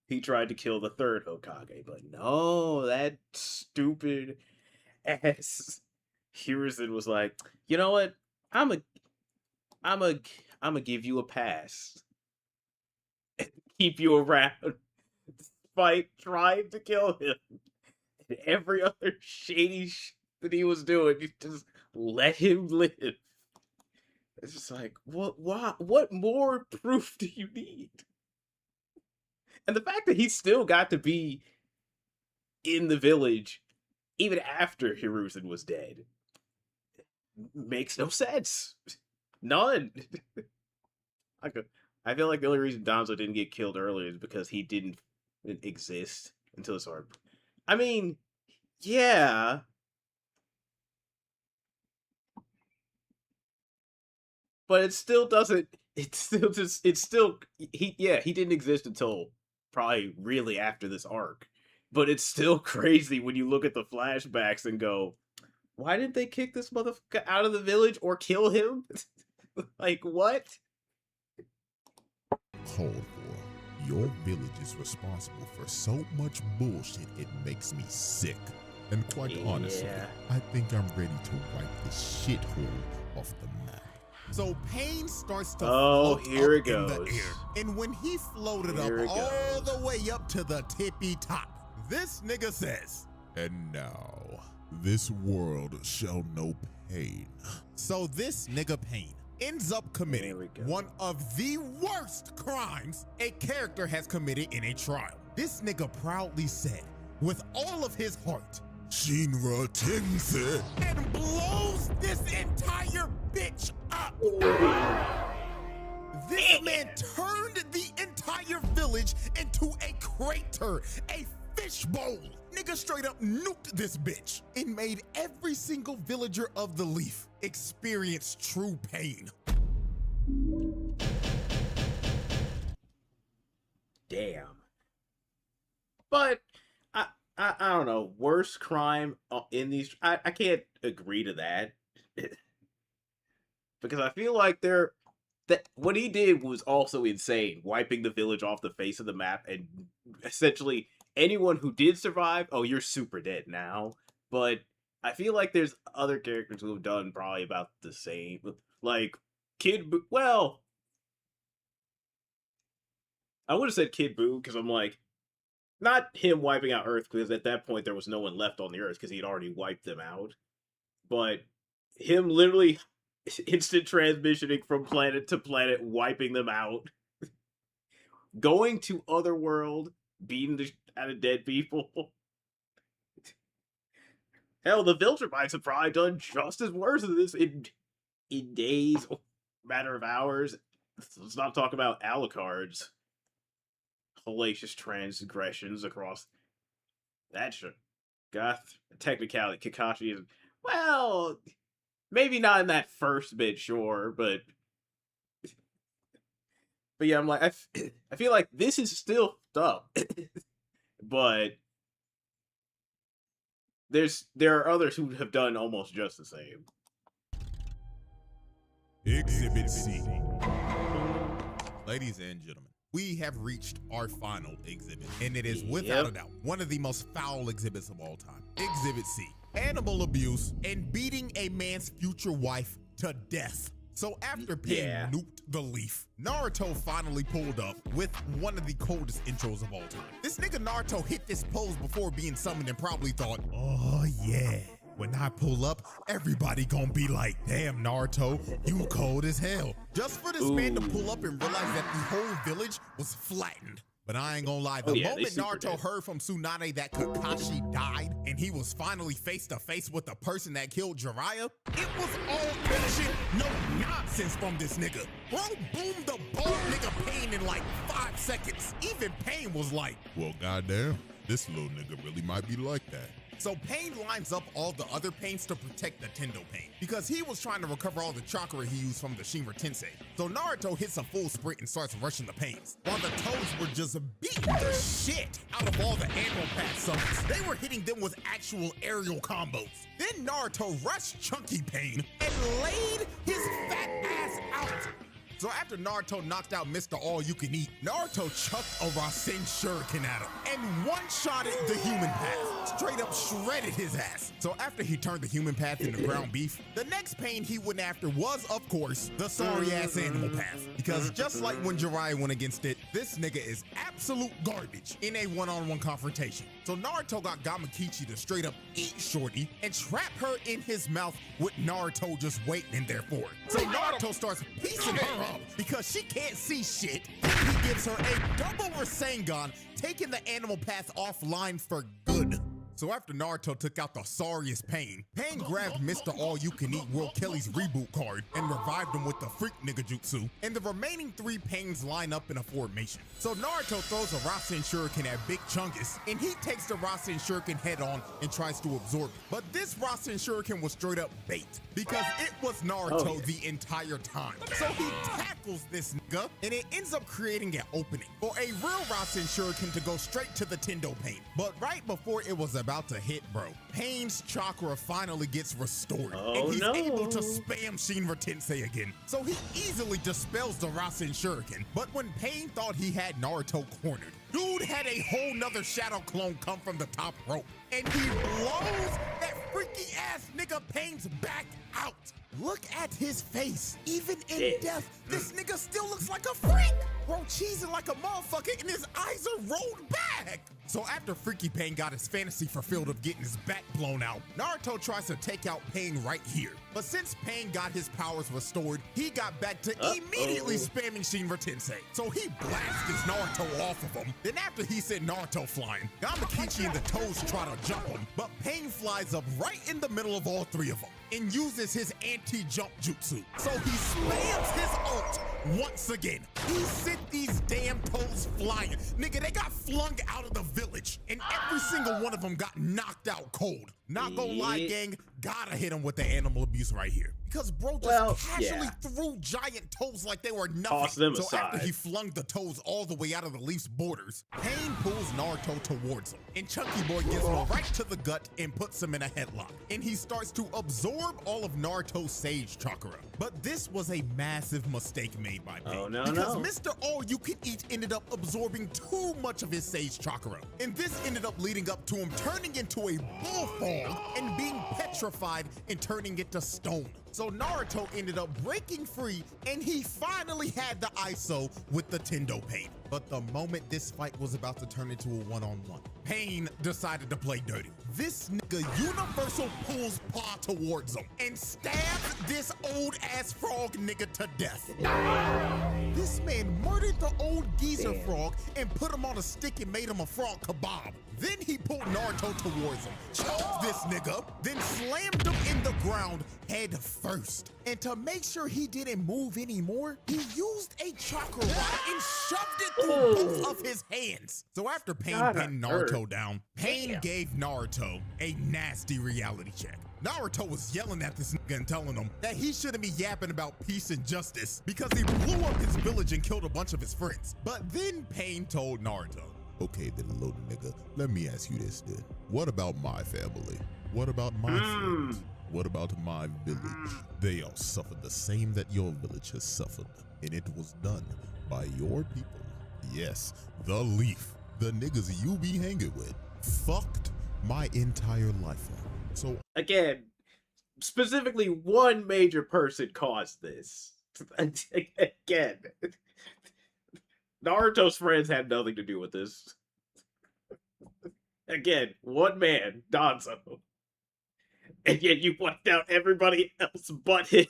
he tried to kill the third Hokage, but no, that stupid ass Hiruzen was like, you know what? I'm a give you a pass. Keep you around despite trying to kill him. And every other shady shit that he was doing, you just let him live. It's just like, what more proof do you need? And the fact that he still got to be in the village even after Hiruzen was dead makes no sense. None. I feel like the only reason Donzo didn't get killed earlier is because he didn't exist until this arc. I mean, yeah. But it still doesn't. He didn't exist until probably really after this arc. But it's still crazy when you look at the flashbacks and go, why didn't they kick this motherfucker out of the village or kill him? Like, what? Called for. Your village is responsible for so much bullshit it makes me sick. And quite honestly, I think I'm ready to wipe this shithole off the map. So Pain starts to Oh, float here up it in the goes. air. And when he floated Here up it all goes. the way up to the tippy top, this nigga says, And now, this world shall know pain. so this nigga Pain ends up There committing we go. one of the worst crimes a character has committed in a trial. This nigga proudly said, with all of his heart, Shinra Tensei. and blows this entire bitch up. This man turned the entire village into a crater, a fishbowl. Nigga straight up nuked this bitch and made every single villager of the Leaf experience true pain. Damn. But I don't know. Worst crime in these. I can't agree to that because I feel like that what he did was also insane, wiping the village off the face of the map, and essentially anyone who did survive, oh, you're super dead now. But I feel like there's other characters who have done probably about the same, like well, I would have said Kid Buu because I'm like, not him wiping out Earth because at that point there was no one left on the Earth because he'd already wiped them out, but him literally instant transmissioning from planet to planet, wiping them out, going to Otherworld, beating the out of dead people. Hell, the Viltrumites have probably done just as worse than this in days, matter of hours. Let's not talk about Alucard's hellacious transgressions across that shit. Goth, technicality, Kakashi is, well, maybe not in that first bit, sure, but yeah, I'm like, I feel like this is still up, but there are others who have done almost just the same. Exhibit C. Ladies and gentlemen, we have reached our final exhibit, and it is without a doubt one of the most foul exhibits of all time. Exhibit C, animal abuse and beating a man's future wife to death. So after Pain nuked the Leaf, Naruto finally pulled up with one of the coldest intros of all time. This nigga Naruto hit this pose before being summoned and probably thought, oh yeah, when I pull up, everybody gonna be like, damn Naruto, you cold as hell. Just for this man to pull up and realize that the whole village was flattened. But I ain't gonna lie, the moment Naruto heard from Tsunade that Kakashi died and he was finally face to face with the person that killed Jiraiya, it was all bullshit, no nonsense from this nigga. Bro boomed the bald nigga Pain in like 5 seconds. Even Pain was like, well, goddamn, this little nigga really might be like that. so Pain lines up all the other Pains to protect the Tendo Pain because he was trying to recover all the chakra he used from the Shinra Tensei. So Naruto hits a full sprint and starts rushing the Pains, while the Toads were just beating the shit out of all the Animal Path summons. They were hitting them with actual aerial combos. Then Naruto rushed Chunky Pain and laid his fat ass out. So after Naruto knocked out Mr. All-You-Can-Eat, Naruto chucked a Rasen Shuriken at him and one-shotted the human path. Straight up shredded his ass. So after he turned the human path into ground beef, the next Pain he went after was, of course, the sorry-ass animal path. Because just like when Jiraiya went against it, this nigga is absolute garbage in a one-on-one confrontation. So Naruto got Gamakichi to straight up eat Shorty and trap her in his mouth with Naruto just waiting in there for it. So Naruto starts piecing her up because she can't see shit. He gives her a double Rasengan, taking the animal path offline for good. So after Naruto took out the sorriest Pain, Pain grabbed Mr. All-You-Can-Eat World Kelly's reboot card and revived him with the Freak Nigga Jutsu, and the remaining 3 Pains line up in a formation. So Naruto throws a Rasen Shuriken at Big Chungus, and he takes the Rasen Shuriken head on and tries to absorb it. But this Rasen Shuriken was straight up bait, because it was Naruto the entire time. So he tackles this nigga, and it ends up creating an opening for a real Rasen Shuriken to go straight to the Tendo Pain. But right before it was about about to hit, bro. Pain's chakra finally gets restored, Oh, and he's no. able to spam Shinra Tensei again. So he easily dispels the Rasen Shuriken. But when Pain thought he had Naruto cornered, dude had a whole nother shadow clone come from the top rope, and he blows that freaky ass nigga Pain's back out. Look at his face. Even in death, this nigga still looks like a freak. Bro, cheesing like a motherfucker, and his eyes are rolled back. So after Freaky Pain got his fantasy fulfilled of getting his back blown out, Naruto tries to take out Pain right here. But since Pain got his powers restored, he got back to immediately spamming Shinra Tensei. So he blasted Naruto off of him. Then after he sent Naruto flying, Yamakichi and the Toes try to jump him, but Pain flies up right in the middle of all three of them and uses his anti-jump jutsu. So he spams his ult once again. He sent these damn Toes flying. Nigga, they got flung out of the village, and every single one of them got knocked out cold. Not gonna lie, gang, gotta hit him with the animal abuse right here. Because bro just casually threw giant toes like they were nothing. Toss them so aside. after he flung the toes all the way out of the Leaf's borders, Pain pulls Naruto towards him, and Chunky Boy gets him right to the gut and puts him in a headlock. And he starts to absorb all of Naruto's Sage Chakra. But this was a massive mistake made by Pain. Oh, no, because no. Mr. All-You-Can-Eat ended up absorbing too much of his Sage Chakra. And this ended up leading up to him turning into a bullfrog and being petrified and turning into stone. So Naruto ended up breaking free, and he finally had the ISO with the Tendo Pain. But the moment this fight was about to turn into a one-on-one, Pain decided to play dirty. This nigga universal pulls paw towards him and stabs this old-ass frog nigga to death. This man murdered the old geezer frog and put him on a stick and made him a frog kebab. Then he pulled Naruto towards him, choked this nigga, then slammed him in the ground head first. And to make sure he didn't move anymore, he used a chakra rod and shoved it through both of his hands. So after Pain pinned Naruto down, Pain gave Naruto a nasty reality check. Naruto was yelling at this nigga and telling him that he shouldn't be yapping about peace and justice because he blew up his village and killed a bunch of his friends. But then Pain told Naruto, Okay then, little nigga, let me ask you this then. What about my family? What about my friends? What about my village? They all suffered the same that your village has suffered, and it was done by your people. Yes, the Leaf, the niggas you be hanging with, fucked my entire life up. So Again, specifically one major person caused this. Again, Naruto's friends had nothing to do with this. Again, one man, Danzo. And yet you wiped out everybody else but him.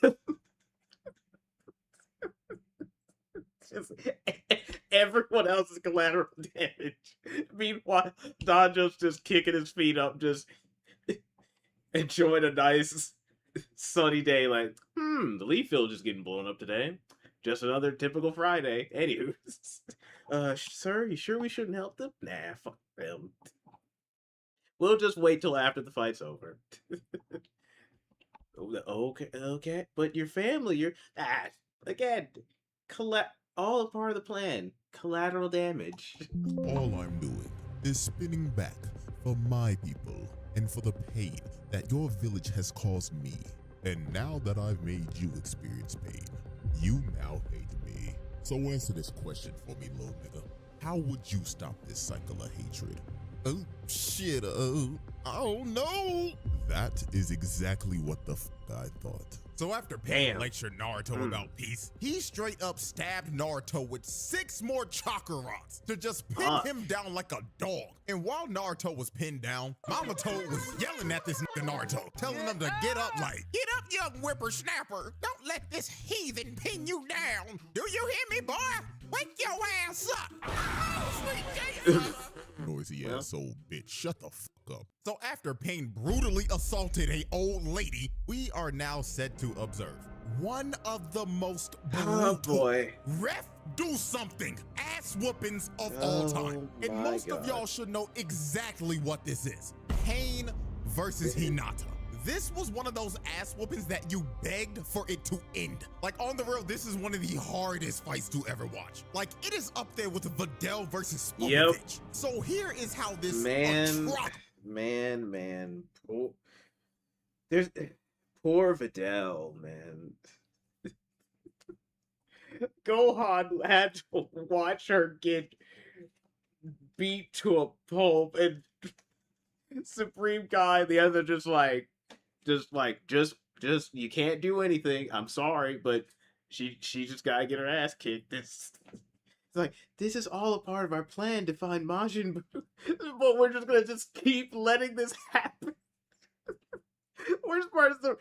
Just everyone else's collateral damage. Meanwhile, Danjo's just kicking his feet up, just enjoying a nice sunny day. Like, the Leaf Village is getting blown up today. Just another typical Friday. Anywho, sir, you sure we shouldn't help them? Nah, fuck them. We'll just wait till after the fight's over. Okay, but your family, again, all a part of the plan. Collateral damage. all I'm doing is spinning back for my people and for the pain that your village has caused me. And now that I've made you experience pain, you now hate me. So answer this question for me, little nigga. How would you stop this cycle of hatred? Oh, shit, I don't know. That is exactly what the I thought. So after Pain lectured Naruto about peace, he straight up stabbed Naruto with 6 more chakra rods to just pin him down like a dog. And while Naruto was pinned down, Mama Toad was yelling at this nigga Naruto, telling him to get up like, "Get up, young whippersnapper. Don't let this heathen pin you down. Do you hear me, boy? Wake your ass up." Oh, sweet Jesus. Noisy ass old bitch, shut the fuck up. So after Pain brutally assaulted a old lady, we are now set to observe one of the most brutal ref do something ass whoopings of all time. And most of y'all should know exactly what this is. Pain versus Hinata. This was one of those ass whoopings that you begged for it to end. Like, on the real, this is one of the hardest fights to ever watch. Like, it is up there with Videl versus Spopovich. So here is how this man. There's poor Videl, man. Gohan had to watch her get beat to a pulp, and Supreme Guy, the other just you can't do anything. I'm sorry, but she just gotta get her ass kicked. It's like, this is all a part of our plan to find Majin Buu, but we're just gonna just keep letting this happen. Worst part is the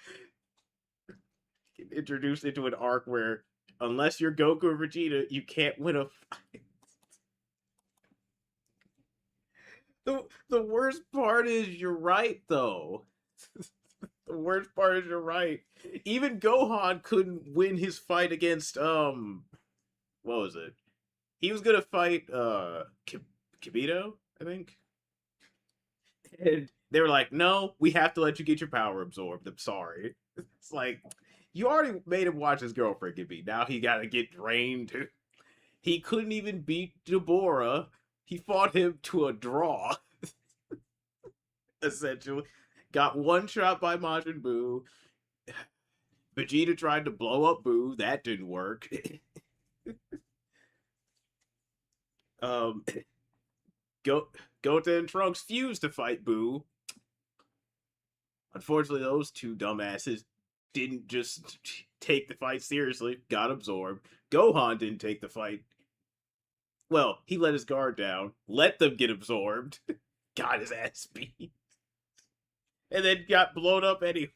introduced into an arc where unless you're Goku or Vegeta, you can't win a fight. The worst part is you're right though. The worst part is you're right. Even Gohan couldn't win his fight against what was it? He was gonna fight Kibito, I think. And they were like, no, we have to let you get your power absorbed. I'm sorry. It's like, you already made him watch his girlfriend get beat. Now he gotta get drained. He couldn't even beat Deborah. He fought him to a draw. Essentially. Got one shot by Majin Buu. Vegeta tried to blow up Buu. That didn't work. Gota and Trunks fused to fight Buu. Unfortunately, those two dumbasses didn't just take the fight seriously. Got absorbed. Gohan didn't take the fight. Well, he let his guard down. Let them get absorbed. Got his ass beat. And then got blown up anyway.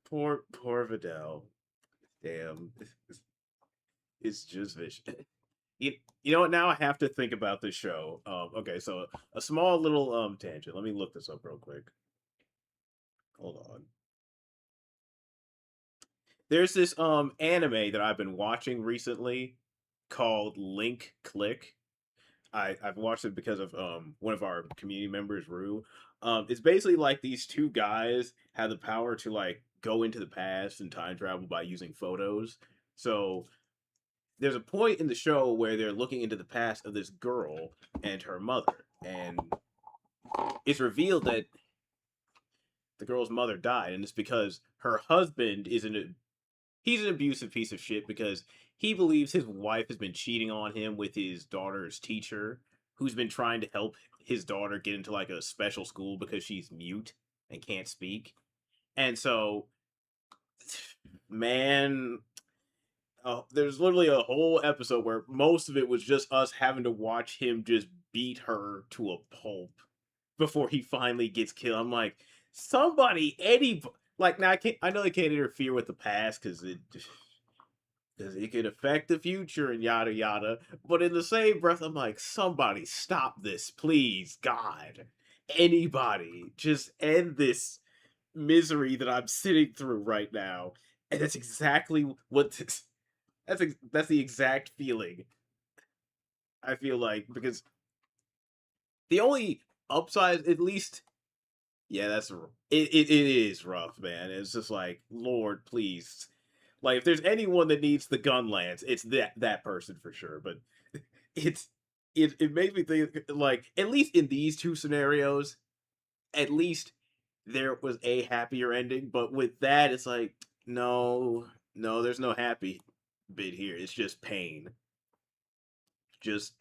Poor Videl. Damn. It's just vicious. You know what? Now I have to think about this show. Okay, so a small little tangent. Let me look this up real quick. Hold on. There's this anime that I've been watching recently called Link Click. I've watched it because of one of our community members, Rue. It's basically like these two guys have the power to like go into the past and time travel by using photos. So there's a point in the show where they're looking into the past of this girl and her mother, and it's revealed that the girl's mother died, and it's because her husband he's an abusive piece of shit because he believes his wife has been cheating on him with his daughter's teacher, who's been trying to help his daughter get into like a special school because she's mute and can't speak. And so, man, there's literally a whole episode where most of it was just us having to watch him just beat her to a pulp before he finally gets killed. I'm like, like, now I know they can't interfere with the past because it could affect the future and yada yada. But in the same breath, I'm like, somebody stop this, please, God. Anybody, just end this misery that I'm sitting through right now. And that's exactly what this. That's the exact feeling I feel like, because the only upside, at least, yeah, it is rough, man. It's just like, Lord, please. Like, if there's anyone that needs the gun lance, it's that person for sure. But it makes me think, like, at least in these two scenarios, at least there was a happier ending. But with that, it's like, no, there's no happy bit here. It's just pain. Just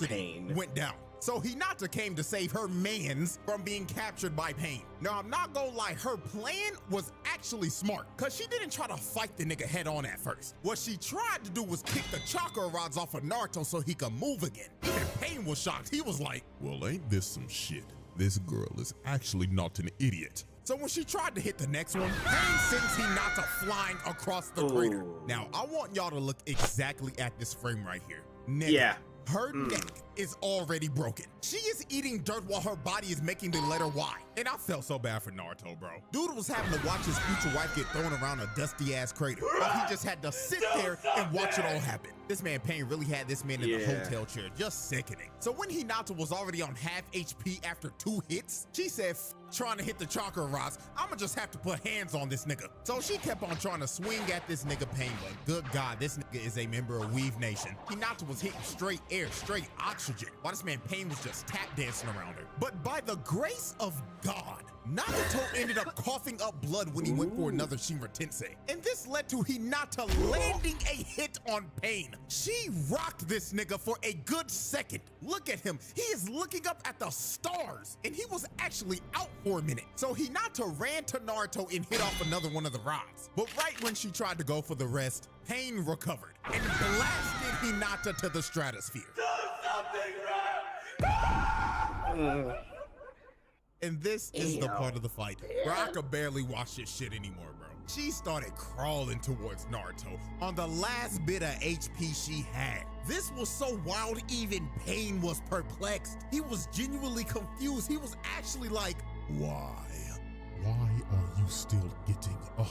pain. Went down. So Hinata came to save her mans from being captured by Pain. Now, I'm not gonna lie, her plan was actually smart, cause she didn't try to fight the nigga head on at first. What she tried to do was kick the chakra rods off of Naruto so he could move again. Even Pain was shocked. He was like, Well, ain't this some shit? This girl is actually not an idiot. so when she tried to hit the next one, Pain sends Hinata flying across the crater. Now, I want y'all to look exactly at this frame right here. Nigga, Yeah. her neck is already broken. She is eating dirt while her body is making the letter Y. And I felt so bad for Naruto, bro. Dude was having to watch his future wife get thrown around a dusty ass crater, while he just had to sit there and watch it all happen. This man Pain really had this man in the hotel chair, just sickening. So when Hinata was already on half HP after 2 hits, she said, F trying to hit the chakra rods, I'ma just have to put hands on this nigga. So she kept on trying to swing at this nigga Pain, but good God, this nigga is a member of Weave Nation. Hinata was hitting straight air, straight oxygen, while this man Pain was just tap dancing around her. But by the grace of God, Nagato ended up coughing up blood when he went for another Shinra Tensei. And this led to Hinata landing a hit on Pain. She rocked this nigga for a good second. Look at him. He is looking up at the stars. And he was actually out for a minute. So Hinata ran to Naruto and hit off another one of the rods. But right when she tried to go for the rest, Pain recovered and blasted Hinata to the stratosphere. And this is the part of the fight where I could barely watch this shit anymore, bro. She started crawling towards Naruto on the last bit of HP she had. This was so wild, even Pain was perplexed. He was genuinely confused. He was actually like, Why? Why are you still getting up?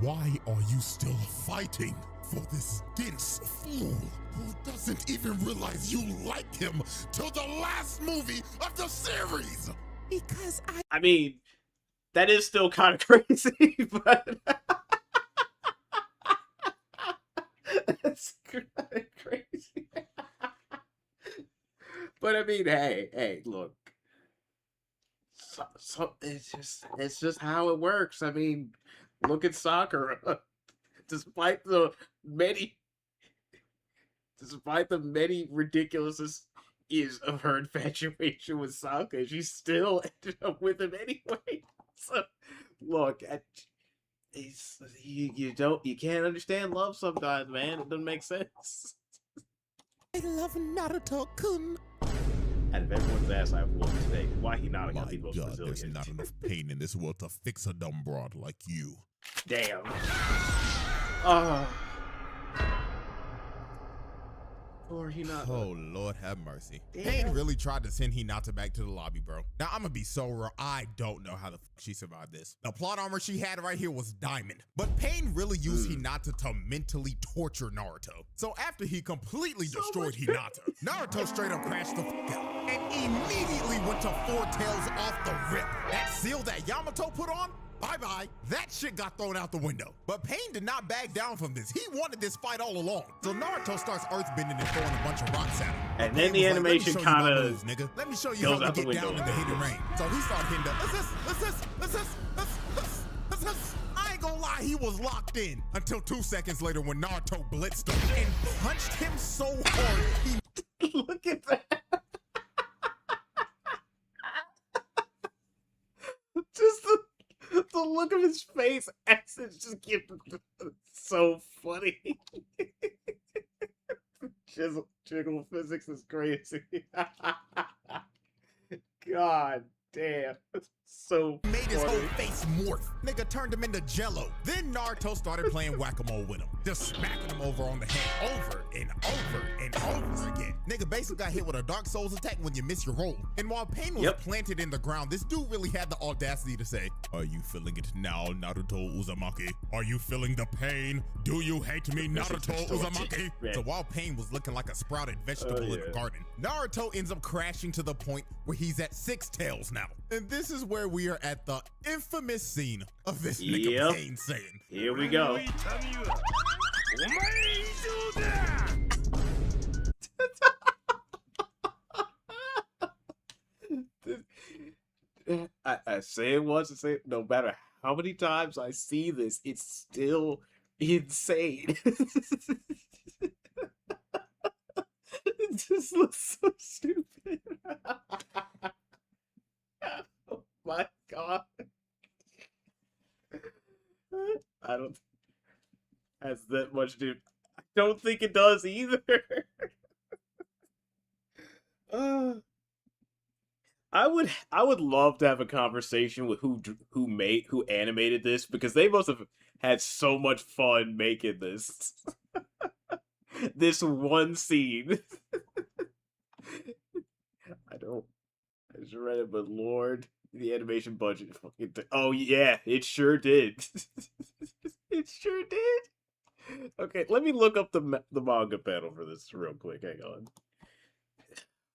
Why are you still fighting for this dense fool who doesn't even realize you like him till the last movie of the series? because I mean, that is still kind of crazy, but that's crazy. But I mean, hey, look. So it's just how it works. I mean, look at Sakura. Despite the many ridiculousnesses of her infatuation with Sokka, she still ended up with him anyway. So, look, you can't understand love sometimes, man. It doesn't make sense. I love Naruto-kun. Out of everyone's ass I've whooped today, why he not My gonna be the most God, there's resilient? not enough pain in this world to fix a dumb broad like you. Damn. Oh. Or Hinata. Oh, Lord have mercy. Damn. Pain really tried to send Hinata back to the lobby, bro. Now, I'm gonna be so real. I don't know how the fuck she survived this. The plot armor she had right here was diamond. But Pain really used Hinata to mentally torture Naruto. So after he completely destroyed Hinata, Naruto straight up crashed the fuck out and immediately went to Four Tails off the rip. That seal that Yamato put on? Bye-bye. That shit got thrown out the window. But Pain did not back down from this. He wanted this fight all along. So Naruto starts earthbending and throwing a bunch of rocks at him. And But then Pain the was animation like, "Let me show you my kinda moves, nigga. Let me show you goes how out we the get down window. in the hidden rain." So he started hitting the, I ain't gonna lie, he was locked in. Until 2 seconds later when Naruto blitzed him and punched him so hard, he Look at that. Just the look of his face as it just gets so funny. Jiggle physics is crazy. God damn. It's so made his funny. whole face morph. Nigga turned him into jello. Then Naruto started playing whack-a-mole with him. Just smacking him over on the head over and over and over again. Nigga basically got hit with a Dark Souls attack when you miss your roll. And while Pain was planted in the ground, this dude really had the audacity to say, Are you feeling it now, Naruto Uzumaki? Are you feeling the pain? Do you hate me, Naruto Uzumaki? Yeah. So while Pain was looking like a sprouted vegetable in the garden, Naruto ends up crashing to the point where he's at 6 tails now. And this is where we are at the infamous scene of this nigga Pain saying, Here we go. I say it once, I say it, no matter how many times I see this, it's still insane. It just looks so stupid. Oh my God. I don't has that much to. I don't think it does either. I would love to have a conversation with who animated this, because they must have had so much fun making this. This one scene. I just read it, but Lord, the animation budget fucking oh yeah, it sure did. It sure did. Okay, let me look up the manga panel for this real quick. Hang on.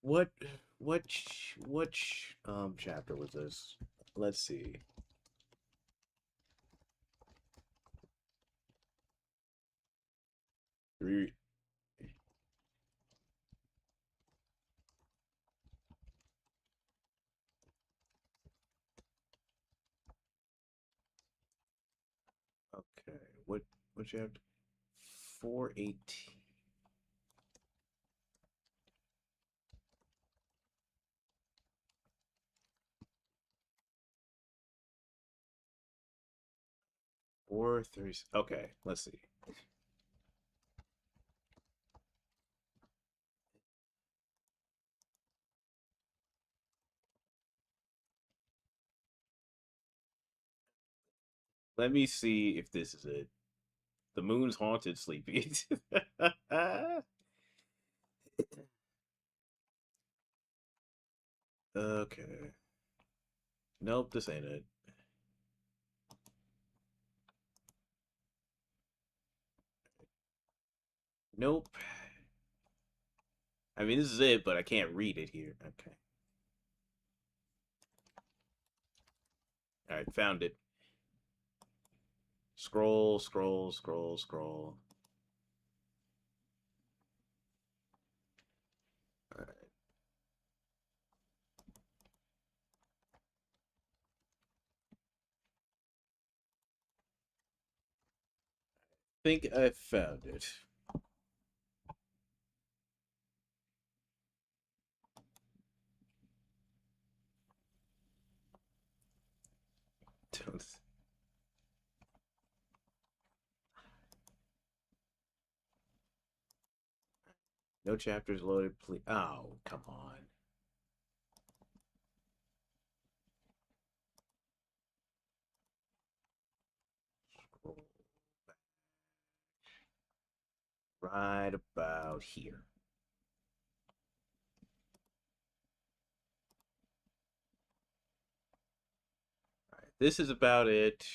What chapter was this? let's see. Re- Okay, what you have? 418. 430. Okay, let's see. Let me see if this is it. The moon's haunted, sleepy. Okay. Nope, this ain't it. Nope. I mean, this is it, but I can't read it here. Okay. All right, found it. Scroll, scroll, scroll, scroll. All right. Think I found it. Don't. No chapters loaded, please. Oh, come on. Scroll back. Right about here. All right, this is about it.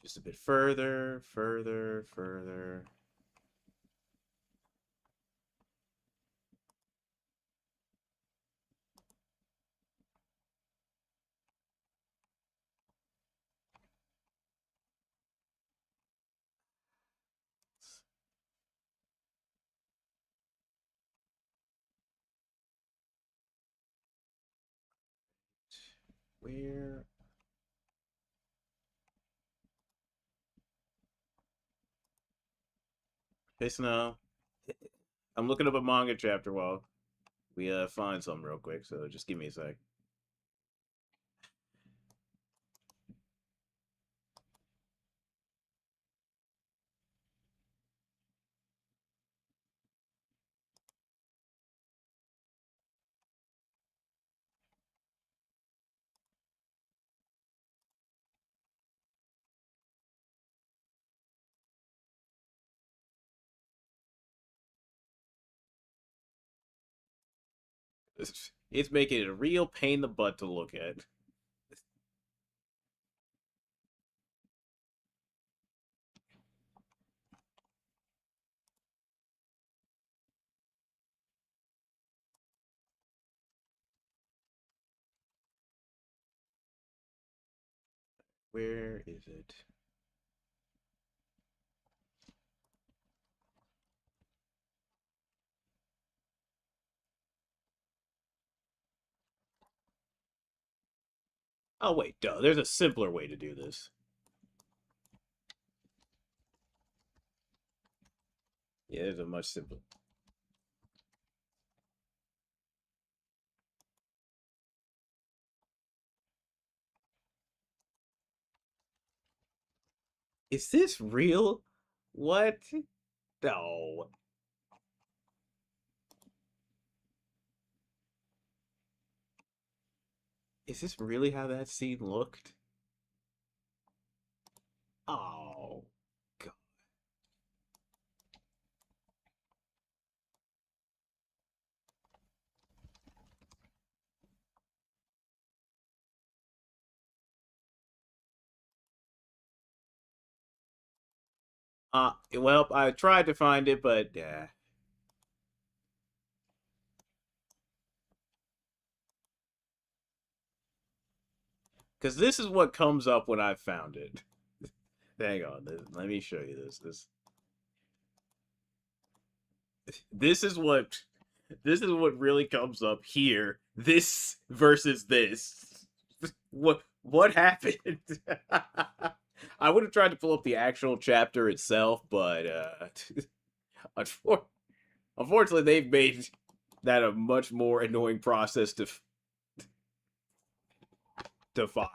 Just a bit further, further, further. Where? Hey, Snow. I'm looking up a manga chapter while we find something real quick, so just give me a sec. It's making it a real pain in the butt to look at. Where is it? Oh, wait, duh. There's a simpler way to do this. Yeah, there's a much simpler. Is this real? What? No. Is this really how that scene looked? Oh, God. Well, I tried to find it, but yeah. Because this is what comes up when I found it. Hang on, let me show you this. This is what really comes up here. This versus this. What happened? I would have tried to pull up the actual chapter itself, but unfortunately, they've made that a much more annoying process to find.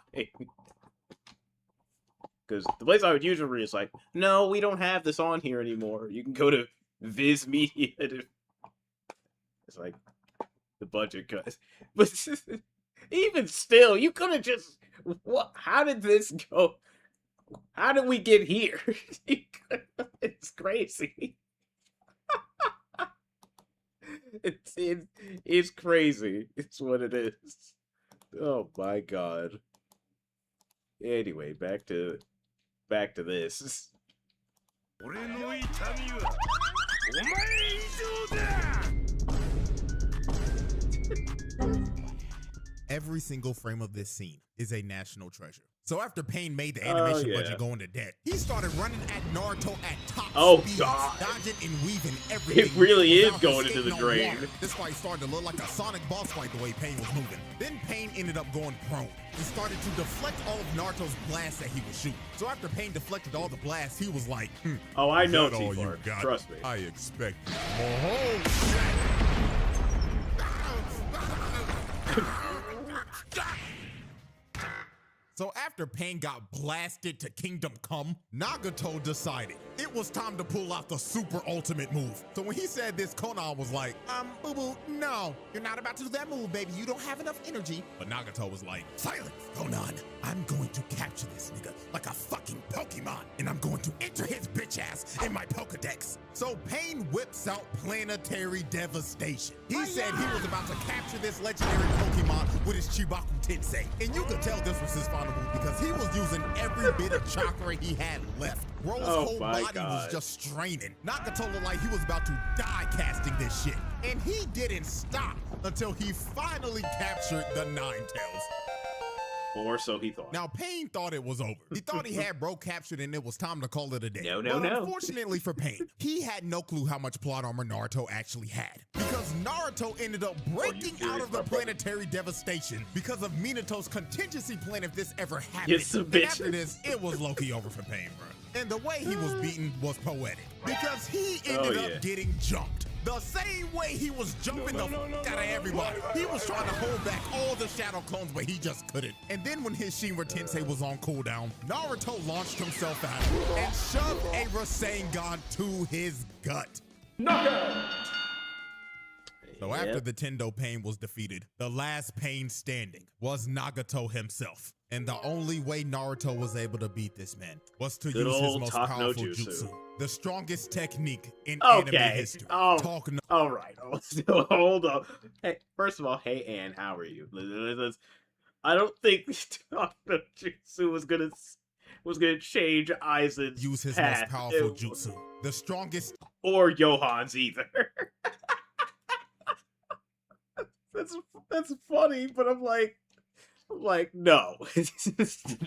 Because the place I would usually read is like, no, we don't have this on here anymore. You can go to Viz Media. It's like the budget cut. But even still, you could have just. What? How did this go? How did we get here? It's crazy. It's crazy. It's what it is. Oh my god. Anyway, back to this. Every single frame of this scene is a national treasure. So after Pain made the animation budget go into debt, he started running at Naruto at top speeds, dodging and weaving everything. It really is going into the drain. This fight started to look like a Sonic boss fight the way Pain was moving. Then Pain ended up going prone. He started to deflect all of Naruto's blasts that he was shooting. So after Pain deflected all the blasts, he was like, oh, I know, all you T-Bar. got? Trust me. I expect. oh, So after Pain got blasted to Kingdom Come, Nagato decided it was time to pull out the super ultimate move. So when he said this, Konan was like, boo-boo, no, you're not about to do that move, baby. You don't have enough energy. But Nagato was like, silence, Konan. I'm going to capture this nigga like a fucking Pokemon, and I'm going to enter his bitch ass in my Pokedex. So Pain whips out Planetary Devastation. He said he was about to capture this legendary Pokemon with his Chibaku Tensei. And you could tell this was his final move because he was using every bit of chakra he had left. Bro's whole body was just straining. Nagato looked like he was about to die casting this shit. And he didn't stop until he finally captured the Ninetales. Or so he thought. Now, Pain thought it was over. He thought he had Bro captured and it was time to call it a day. No. Unfortunately for Pain, he had no clue how much plot armor Naruto actually had. Because Naruto ended up breaking out of the Planetary Devastation because of Minato's contingency plan if this ever happened. And after this, it was low-key over for Pain, bro. And the way he was beaten was poetic. Because he ended up getting jumped. The same way he was jumping the fuck out of everybody. He was trying to hold back all the shadow clones, but he just couldn't. And then when his Shinra Tensei was on cooldown, Naruto launched himself at him and shoved a Rasengan to his gut. Knockout! So after the Tendo Pain was defeated, the last Pain standing was Nagato himself. And the only way Naruto was able to beat this man was to use his most powerful jutsu. The strongest technique in anime history. All right. Hold on. Hey, first of all, hey Ann, how are you? I don't think Talk no Jutsu was gonna change Aizen's use his path. most powerful jutsu. The strongest, or Johan's either. That's funny, but I'm like no.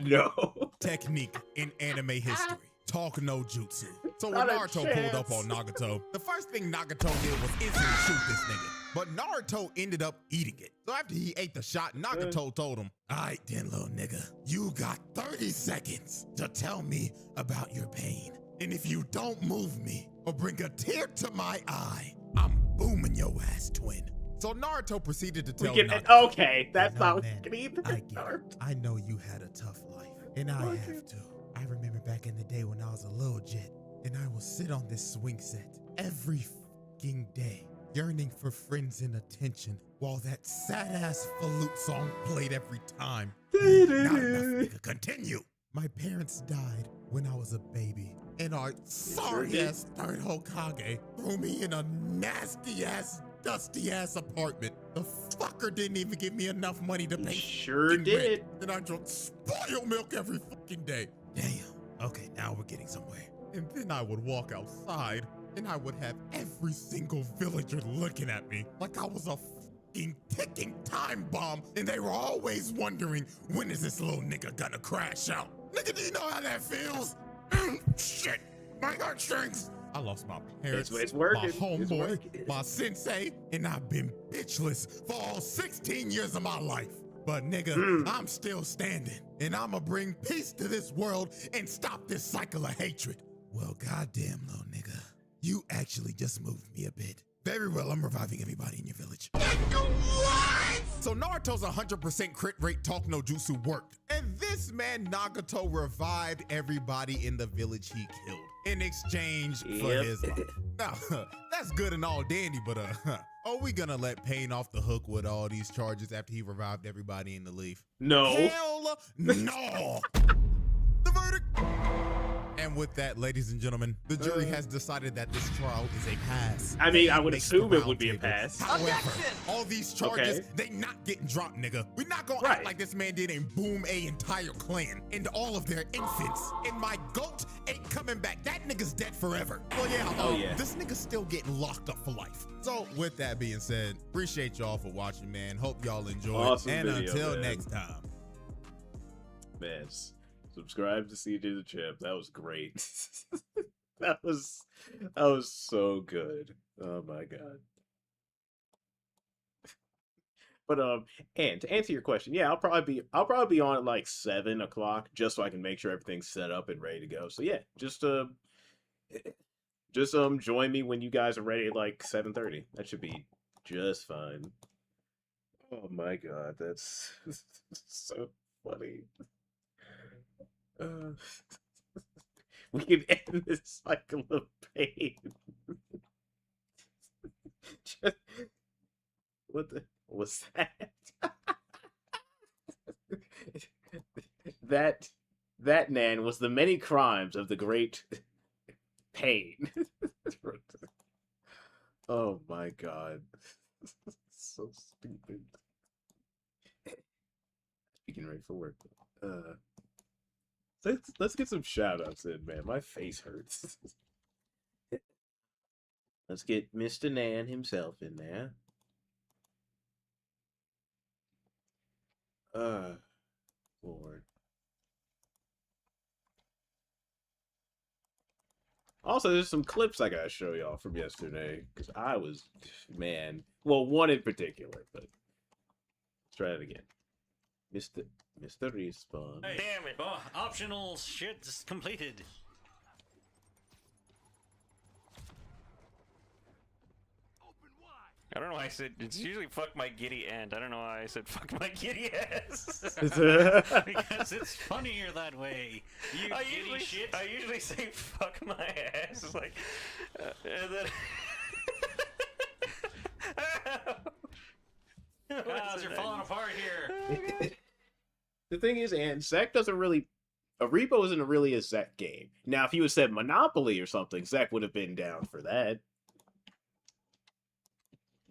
No. Technique in anime history. Talk no jutsu. So when Not a Naruto pulled up on Nagato, the first thing Nagato did was instantly shoot this nigga. But Naruto ended up eating it. So after he ate the shot, Nagato told him, all right then, little nigga, you got 30 seconds to tell me about your pain. And if you don't move me or bring a tear to my eye, I'm booming your ass, twin. So Naruto proceeded to tell Nagato, okay, that's not what you need. I know you had a tough life, and I have too. I remember back in the day when I was a little jet, and I would sit on this swing set every fucking day, yearning for friends and attention, while that sad-ass flute song played every time. Not enough, nigga. Continue. My parents died when I was a baby, and our sorry-ass third Hokage threw me in a nasty-ass, dusty-ass apartment. The fucker didn't even give me enough money to pay. Sure did. And I drank spoiled milk every fucking day. Damn. Okay, now we're getting somewhere. And then I would walk outside, and I would have every single villager looking at me like I was a fucking ticking time bomb, and they were always wondering, when is this little nigga gonna crash out? Nigga, do you know how that feels? Shit, my heartstrings. I lost my parents, It's working. my It's homeboy, working. my sensei, and I've been bitchless for all 16 years of my life. But nigga, I'm still standing, and I'ma bring peace to this world and stop this cycle of hatred. Well, goddamn, little nigga, you actually just moved me a bit. Very well, I'm reviving everybody in your village. What? So Naruto's 100% crit rate talk no jutsu worked. And this man Nagato revived everybody in the village he killed in exchange for his life. Now, that's good and all dandy, but are we gonna let Pain off the hook with all these charges after he revived everybody in the leaf? No. Hell no! The verdict. And with that, ladies and gentlemen, the jury has decided that this trial is a pass. I mean, I would Makes assume the it would be a round table. pass. However, all these charges, Okay. they not getting dropped, nigga. We're not gonna Right. act like this man did and boom a entire clan and all of their infants. And my goat ain't coming back. That nigga's dead forever. Well, yeah, Oh, yeah. this nigga's still getting locked up for life. So with that being said, appreciate y'all for watching, man. Hope y'all enjoyed. Awesome and video, until man. next time. Man, subscribe to CJ the Champ. That was great. that was so good. Oh my god. But and to answer your question, yeah, I'll probably be on at like 7 o'clock just so I can make sure everything's set up and ready to go. So yeah, just join me when you guys are ready at like 7:30. That should be just fine. Oh my god, that's so funny. We can end this cycle of pain. What the was that? That man was the many crimes of the great pain. Oh my god. So stupid. Speaking ready for work. Let's get some shout outs in, man. My face hurts. Let's get Mr. Nan himself in there. Lord. Also, there's some clips I gotta show y'all from yesterday. Because I was, man. Well, one in particular, but let's try it again. Mr. Respawn. Hey, damn it! Oh, optional shit's completed. I don't know why I said it's usually fuck my giddy end. I don't know why I said fuck my giddy ass. Because it's funnier that way. You giddy shit. I usually say fuck my ass. It's like, and then. Guys, you're falling apart here. The thing is, and Zach doesn't really. A repo isn't really a Zach game. Now, if you had said Monopoly or something, Zach would have been down for that.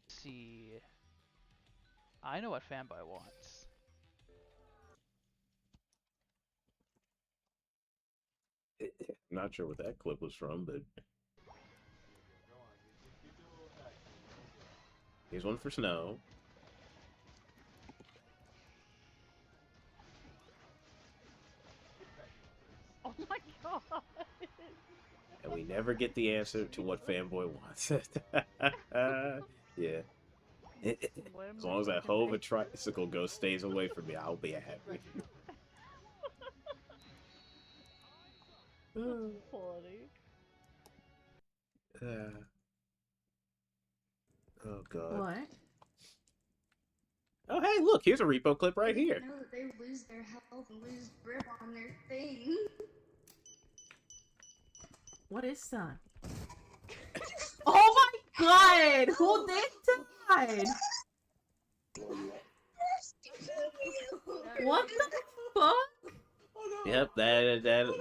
See, I know what Fanboy wants. Not sure what that clip was from, but here's one for Snow. Oh my god! And we never get the answer to what Fanboy wants. Yeah. As long as that Hova tricycle ghost stays away from me, I'll be happy. Funny. Oh god. What? Oh hey, look, here's a repo clip right here. No, they lose their health and lose grip on their thing. What is that? Oh my god! Who did that? What the fuck? Yep, that'll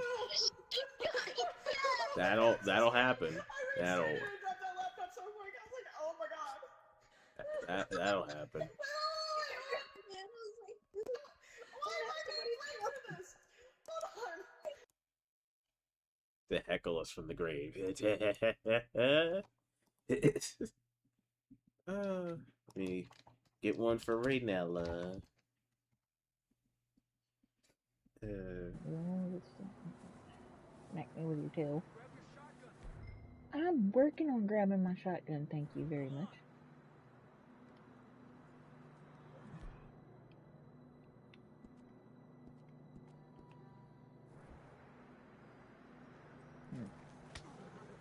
happen. That'll happen. To heckle us from the grave. Me Get one for Raynella. Smack me with your tail. I'm working on grabbing my shotgun, thank you very much.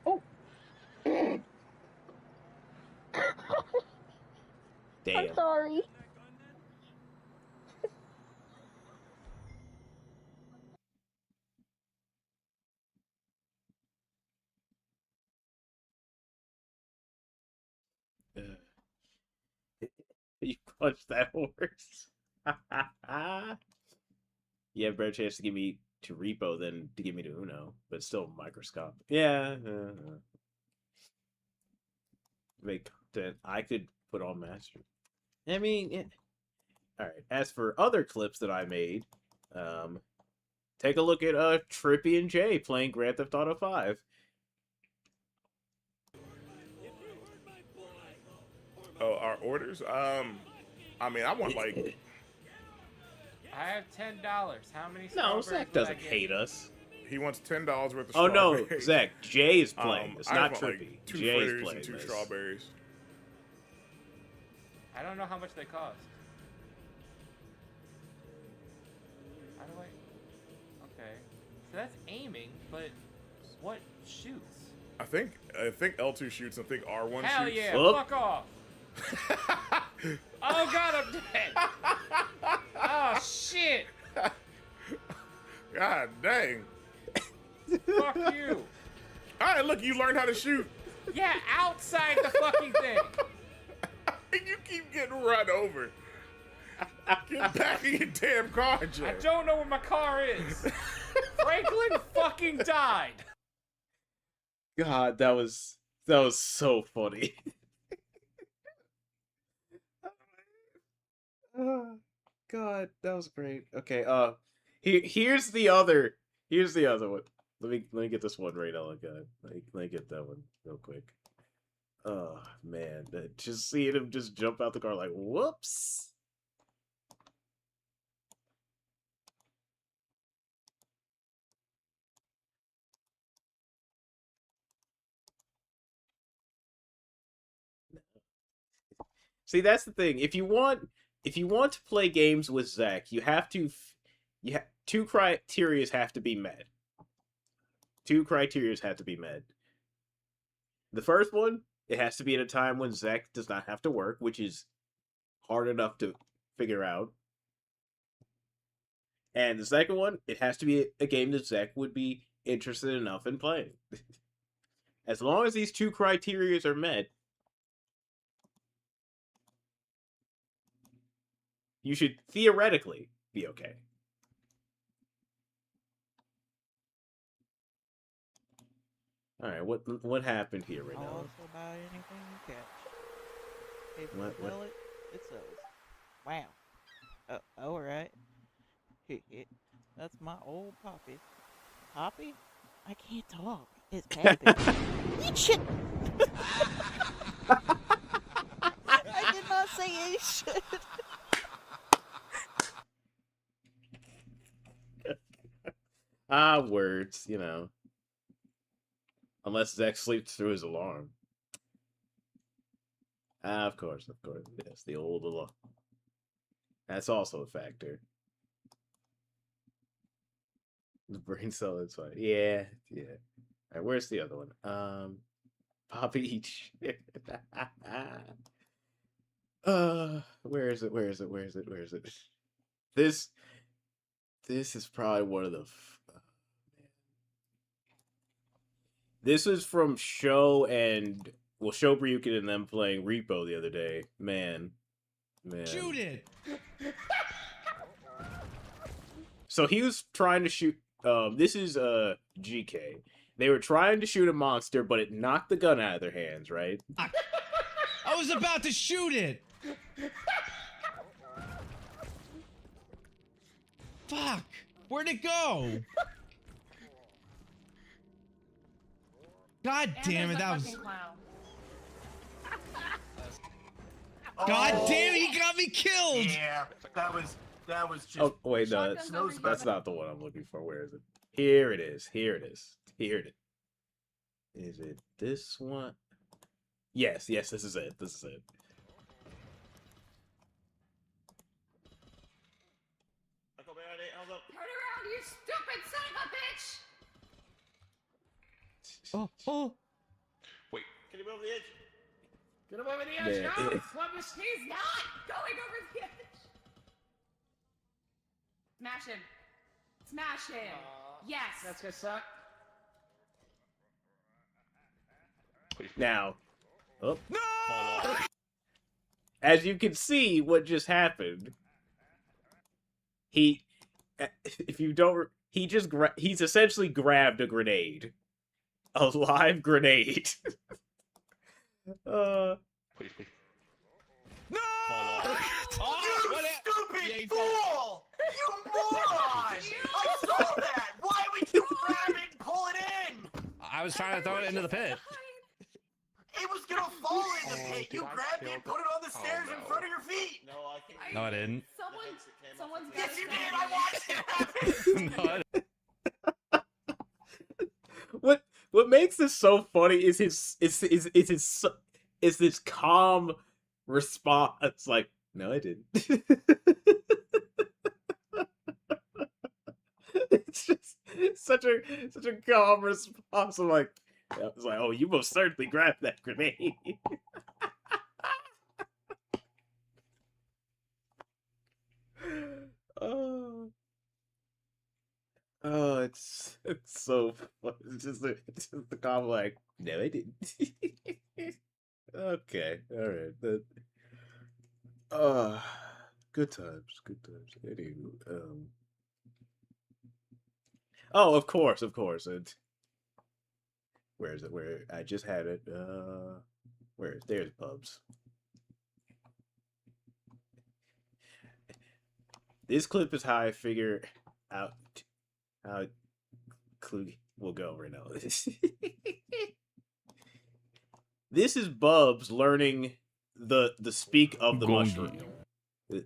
Oh! Damn. I'm sorry. You punched that horse. You have a better chance to give me to Repo than to give me to Uno, but still microscope. Yeah. Make content I could put on Master. I mean, yeah. All right. As for other clips that I made, take a look at Trippy and Jay playing Grand Theft Auto 5. Oh, our orders? I mean, I want like. I have $10. How many? No, Zach doesn't hate us. He wants $10 worth of Oh strawberries. no, Zach, Jay is playing. It's I not want, Trippy. like, 2 Jay's fritters playing and 2 this. strawberries. I don't know how much they cost. How do I? Okay, so that's aiming, but what shoots? I think L2 shoots. I think R1 Hell shoots. yeah! Oh. Fuck off! Oh god, I'm dead! Oh shit! God dang! Fuck you! All right, look, you learned how to shoot. Yeah, outside the fucking thing. You keep getting run over. Get back in your damn car, Jay. I don't know where my car is. Franklin fucking died. God, that was so funny. God, that was great. Okay, here's the other one. Let me get this one right on. God, let me get that one real quick. Oh man, just seeing him just jump out the car like whoops. See, that's the thing. If you want to play games with Zach, you have to two criteria have to be met. Two criteria have to be met. The first one, it has to be at a time when Zach does not have to work, which is hard enough to figure out. And the second one, it has to be a game that Zach would be interested enough in playing. As long as these two criteria are met, you should theoretically be okay. Alright, what happened here right now? I'll also buy anything you catch. If you What? sell it, it sells. Wow. Alright. That's my old Poppy. Poppy? I can't talk. It's Pappy. Eat shit! I did not say eat shit. Words, you know. Unless Zach sleeps through his alarm. Of course. Yes, the old alarm. That's also a factor. The brain cell is fine. Yeah. Alright, where's the other one? Poppy eat shit. Where is it? This is probably one of the This is from Show Briukin and them playing Repo the other day. Man. Shoot it! So he was trying to shoot. This is GK. They were trying to shoot a monster, but it knocked the gun out of their hands, right? I was about to shoot it! Fuck! Where'd it go? God damn it, that was... God damn it, he got me killed! Yeah, that was just. Oh wait, no, that's not the one I'm looking for. Where is it? Here it is. Here it is. Here it is. Is it this one? Yes, this is it. This is it. Turn around, you stupid son of a bitch! Oh. Wait, can you move the edge? Get him over the edge, Yeah, no! it- He's not going over the edge! Smash him. Smash him. Yes. That's gonna suck. Now, oh. As you can see, what just happened. He, if you don't, he just he's essentially grabbed a grenade, a live grenade. Please. No! You stupid fool! You moron! I saw that! Why would you grab it and pull it in? I was trying to throw it into the pit. It was gonna fall in the pit. You grabbed it and put it on the stairs in front of your feet. No, I can't. No, I didn't. Someone's Yes, you did. I watched it happen. No, I didn't. What makes this so funny is this calm response. Like, no, I didn't. It's just such a calm response. I'm like, I was like, oh, you most certainly grabbed that grenade. Oh, it's so fun. It's just the calm, like, no, I didn't. Okay, all right. Good times. Anywho, oh, of course. And where is it? Where I just had it. There's Bubs. This clip is how I figure out how Klug will go right now. This is Bubs learning the speak of the mushroom.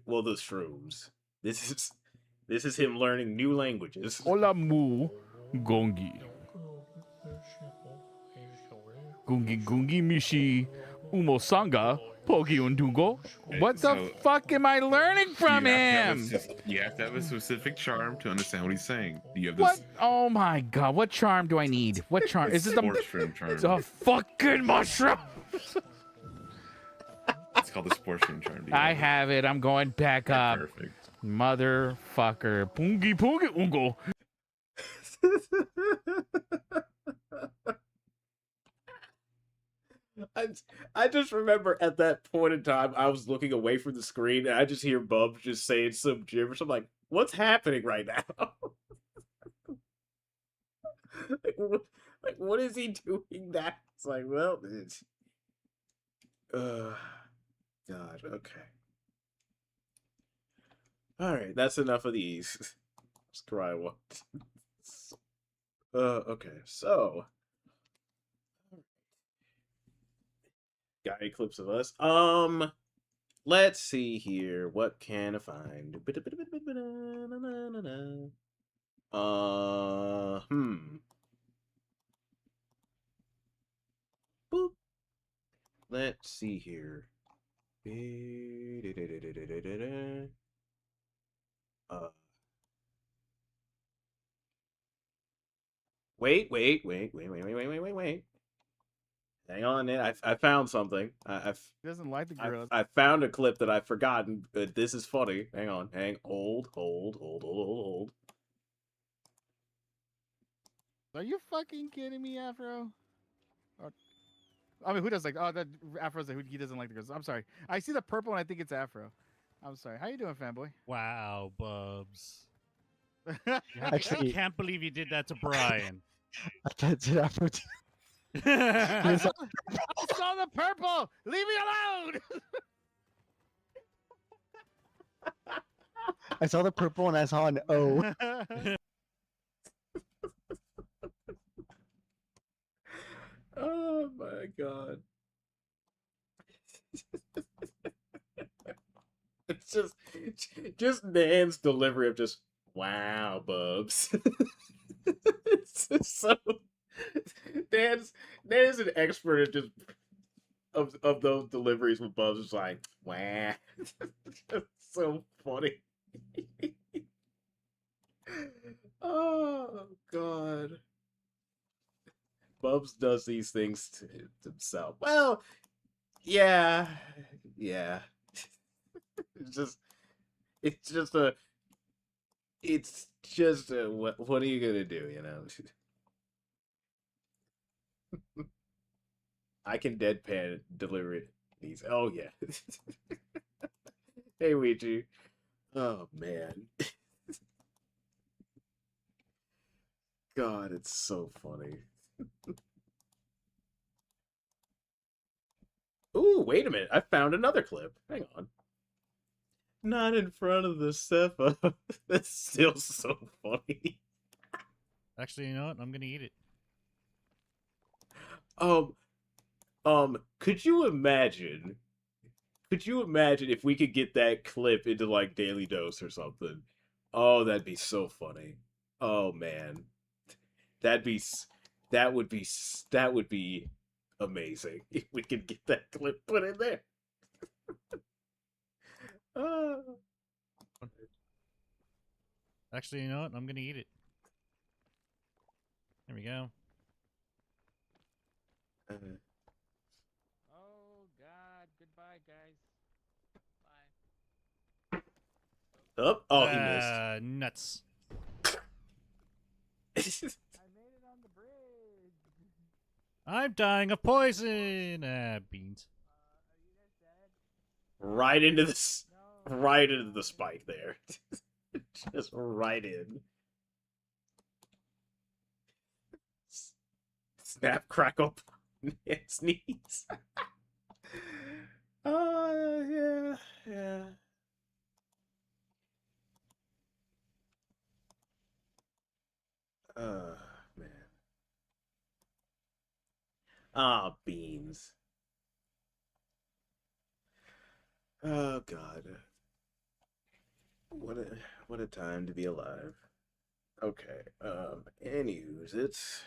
Well, the shrooms. This is him learning new languages. Hola mu gongi. Gungi gungi mishi umosanga pogi undungo. What the fuck am I learning from him? You have to have a specific charm to understand what he's saying. Do you have What? this? Oh my god! What charm do I need? What charm? Is it the sports room charm? The fucking mushroom. It's called the sports room charm. I have it. I'm going back up. Perfect. Motherfucker. Pungi pungi ungo. I just remember at that point in time, I was looking away from the screen, and I just hear Bubs just saying some gibberish. I'm like, what's happening right now? what is he doing that? It's like, well, it's... God, okay. Alright, that's enough of these. Let's try one. Okay, so... Got any clips of us? Let's see here. What can I find? Boop. Let's see here. Wait. Hang on, I found something. He doesn't like the girls. I found a clip that I've forgotten, but this is funny. Hang on, hold. Are you fucking kidding me, Afro? I mean, who does like? Oh, that Afro's like, he doesn't like the girls. I'm sorry. I see the purple and I think it's Afro. I'm sorry. How you doing, fanboy? Wow, Bubs. Actually- I can't believe you did that to Brian. I thought it Afro. I saw the purple. Leave me alone. I saw the purple and I saw an O. Oh my god. just Nan's delivery of just wow, Bubs. It's just so Nan's an expert at just of those deliveries with Bubs. It's like wow, it's so funny. Oh God, Bubs does these things to himself. Well, yeah, yeah. It's just it's just a what are you gonna do, you know? I can deadpan deliver it these. Oh yeah. Hey Ouija. Oh man. God, it's so funny. Ooh, wait a minute. I found another clip. Hang on. Not in front of the Sepha. That's still so funny. Actually, you know what? I'm gonna eat it. Could you imagine? Could you imagine if we could get that clip into like Daily Dose or something? Oh, that'd be so funny. Oh man, that'd be that would be amazing if we could get that clip put in there. Oh. Actually, you know what? I'm gonna eat it. There we go. Oh God! Goodbye, guys. Oh, he missed. Nuts. I made it on the bridge. I'm dying of poison. Beans. Right into right into the spike there. Just right in. Snap, crackle, and sneeze. Yeah, yeah. Man. Ah, beans. Oh God. What a time to be alive. Okay. Anyways, it's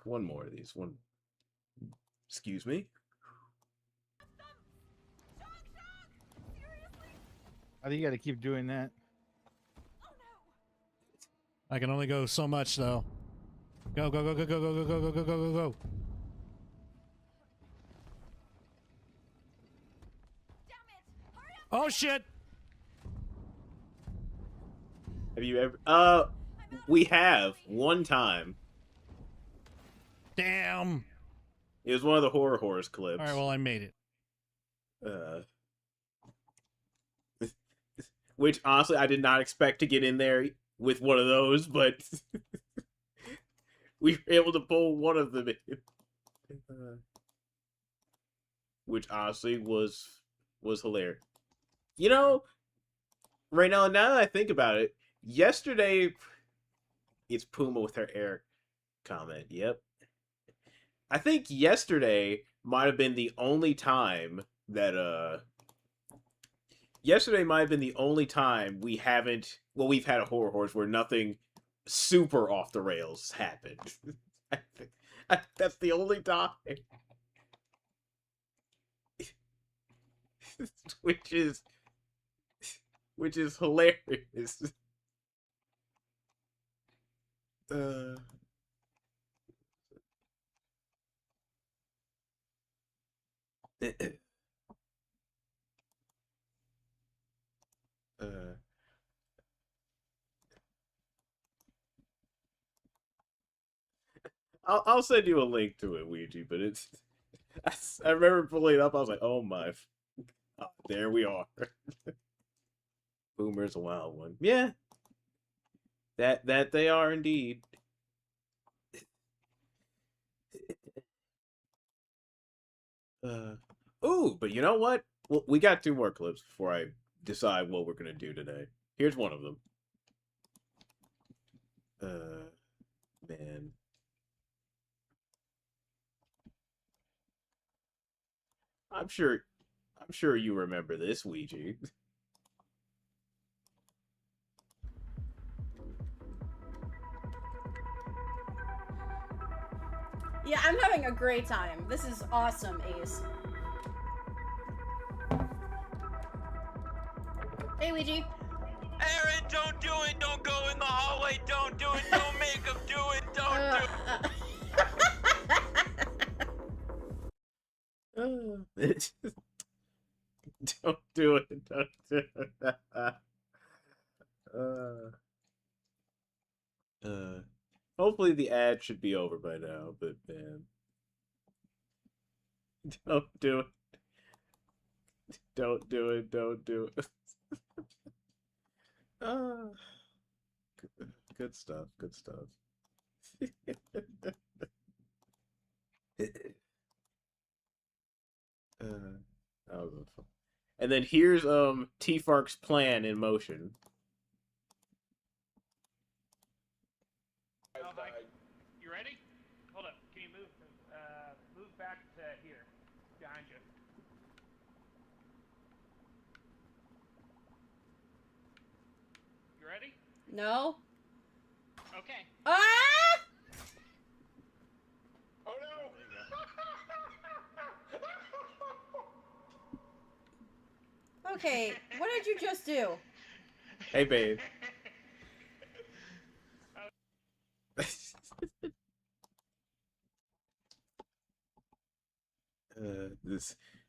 one more of these. One. Excuse me. I think you got to keep doing that. I can only go so much though. Go go go go go go go go go go go go go. Oh shit! Have you ever? We have one time. Damn. It was one of the horrors clips. All right, well I made it. Which honestly I did not expect to get in there with one of those, but we were able to pull one of them in. Which honestly was hilarious. You know, right now that I think about it, yesterday it's Puma with her air comment. Yep. I think yesterday might have been the only time that yesterday might have been the only time we've had a horror horse where nothing super off the rails happened. That's the only time. which is hilarious. I'll send you a link to it, Ouija, but it's I remember pulling it up, I was like, oh my, oh, there we are. Boomer's a wild one. Yeah. That they are indeed. Ooh, but you know what? Well, we got 2 more clips before I decide what we're gonna do today. Here's one of them. Man. I'm sure you remember this, Ouija. Yeah, I'm having a great time. This is awesome, Ace. Hey, Ouija. Aaron, don't do it. Don't go in the hallway. Don't do it. Don't make him do it. Don't do it. Don't do it. Don't do it. Hopefully the ad should be over by now, but man. Don't do it. Don't do it. Don't do it. Good stuff. Good stuff. That was fun. And then here's T-Fark's plan in motion. You ready? Hold up. Can you move back to here, behind you? You ready? No. Okay. Ah! Oh no! Okay, what did you just do? Hey, babe.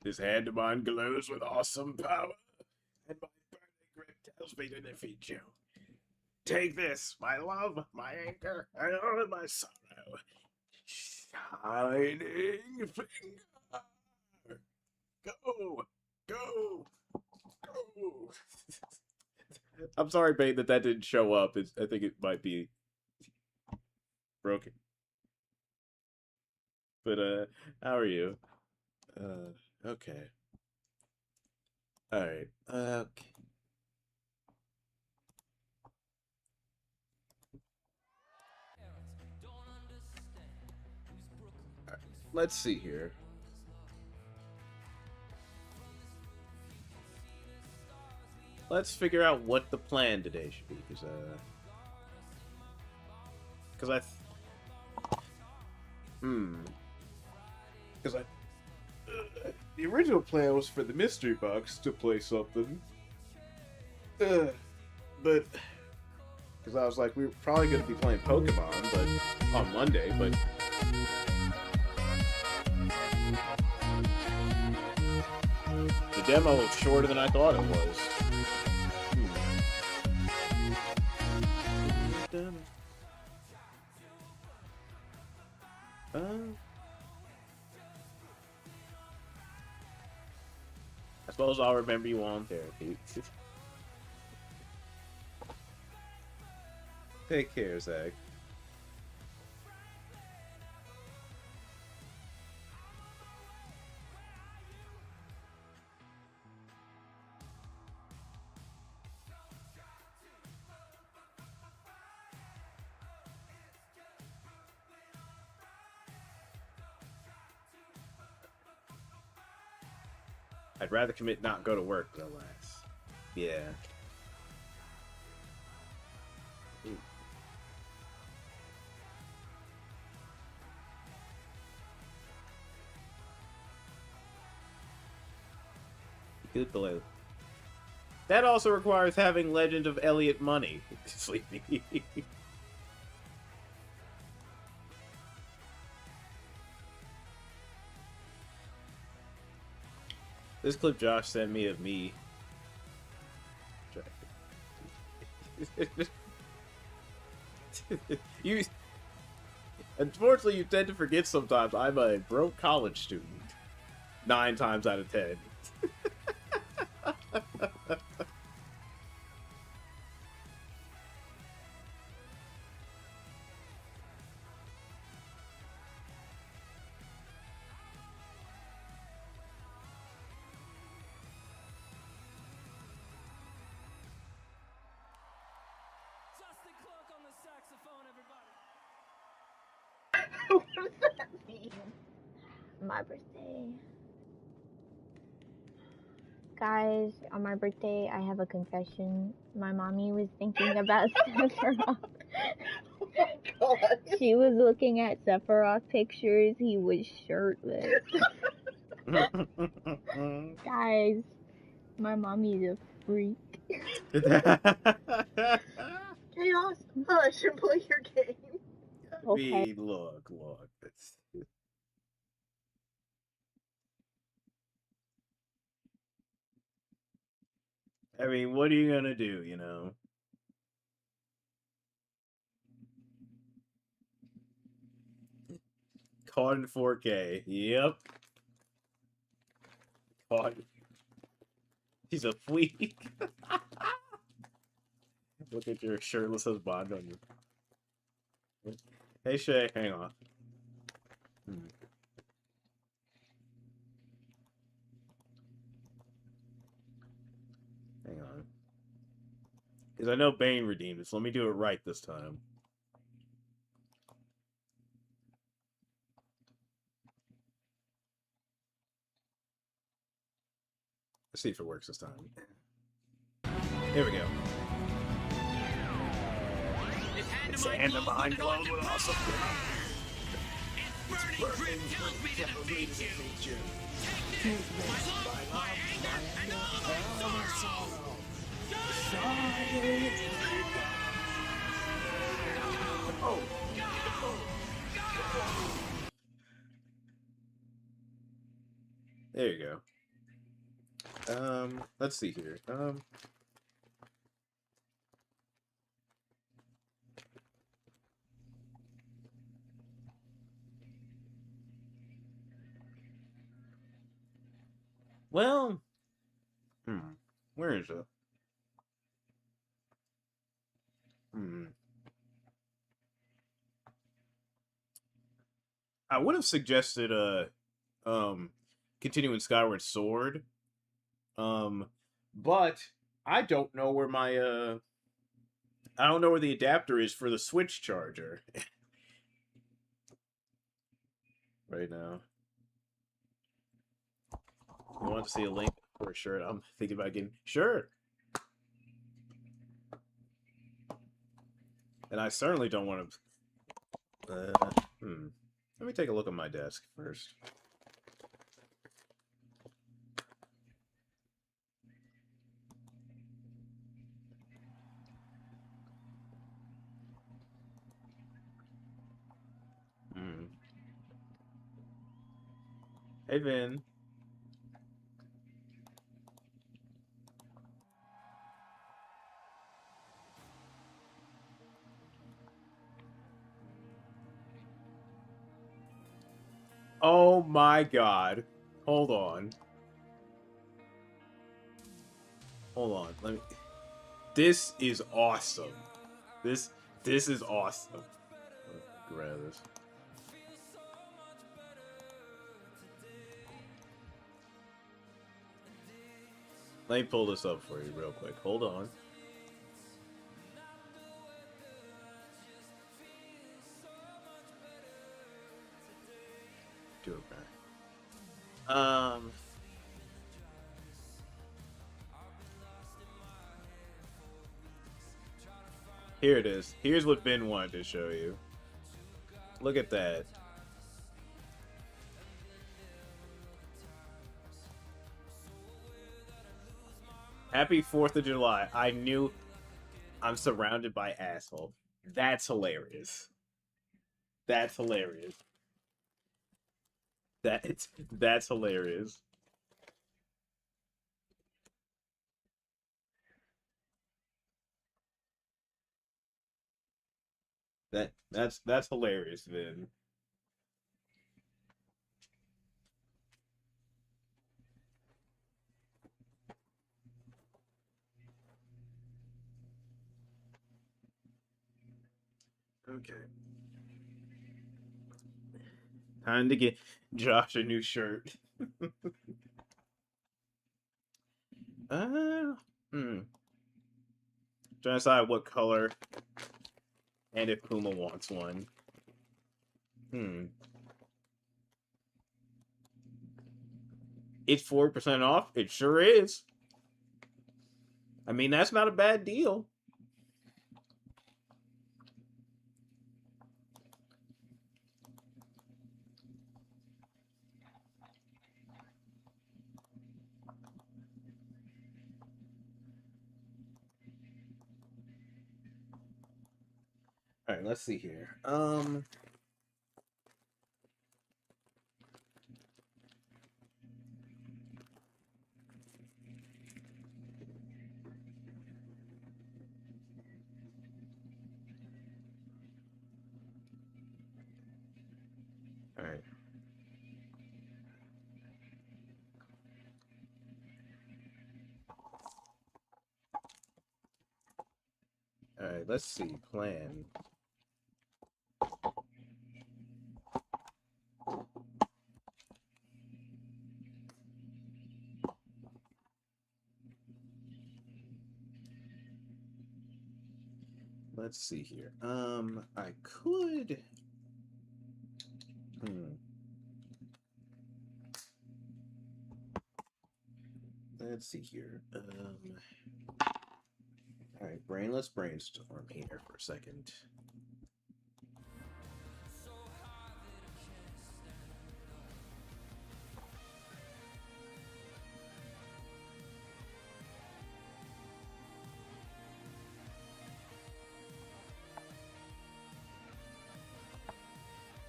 This hand of mine glows with awesome power, and my burning grip tells me to defeat you. Take this, my love, my anger, and all of my sorrow. Shining finger. Go, go, go. I'm sorry, babe, that didn't show up. I think it might be broken. But how are you? Okay. All right. Okay. Let's see here. Let's figure out what the plan today should be, because the original plan was for the mystery box to play something, but because I was like, we were probably going to be playing Pokemon, but on Monday, but the demo was shorter than I thought it was. I suppose I'll remember you on therapy. Take care, Zach. I'd rather commit not go to work, but alas. Yeah. Ooh. Good below. That also requires having Legend of Elliot money. Sleepy. This clip Josh sent me of me. Unfortunately, you tend to forget sometimes I'm a broke college student. 9 times out of 10. Justin Clark on the saxophone, everybody. What does that mean? My birthday. Guys, on my birthday, I have a confession. My mommy was thinking about Sephiroth. She was looking at Sephiroth pictures. He was shirtless. Guys, my mommy's a freak. Chaos, hush and play your game. Okay. Look. I mean, what are you gonna do, you know? Caught in 4K. Yep. Caught. He's a freak. Look at your shirtless husband on you. Hey Shay, hang on. Hang on. Because I know Bane redeemed it, so let me do it right this time. Let's see if it works this time. Here we go. It's a hand behind glow with awesome. It's burning grip tells me to defeat you. Take this, my love, my anger, and all my sorrow. Oh. There you go. Let's see here. Well, where is it? I would have suggested continuing Skyward Sword. But I don't know where my I don't know where the adapter is for the Switch charger. Right now. You want to see a link for a shirt? I'm thinking about getting sure. And I certainly don't want to Let me take a look at my desk first. Hey, Vin. Oh my god. Hold on. Hold on. Let me. This is awesome. This is awesome. Grab this. Let me pull this up for you real quick. Hold on. Do it back. Here it is. Here's what Ben wanted to show you. Look at that. Happy 4th of July. I knew I'm surrounded by asshole. That's hilarious. That's hilarious. That's hilarious. That's hilarious, Vin. Okay. Time to get Josh a new shirt. Trying to decide what color and if Puma wants one. It's 4% off? It sure is. I mean, that's not a bad deal. All right, let's see here. All right. All right, let's see. Plan. Let's see here. I could. Let's see here. All right, brainless brainstorm here for a second.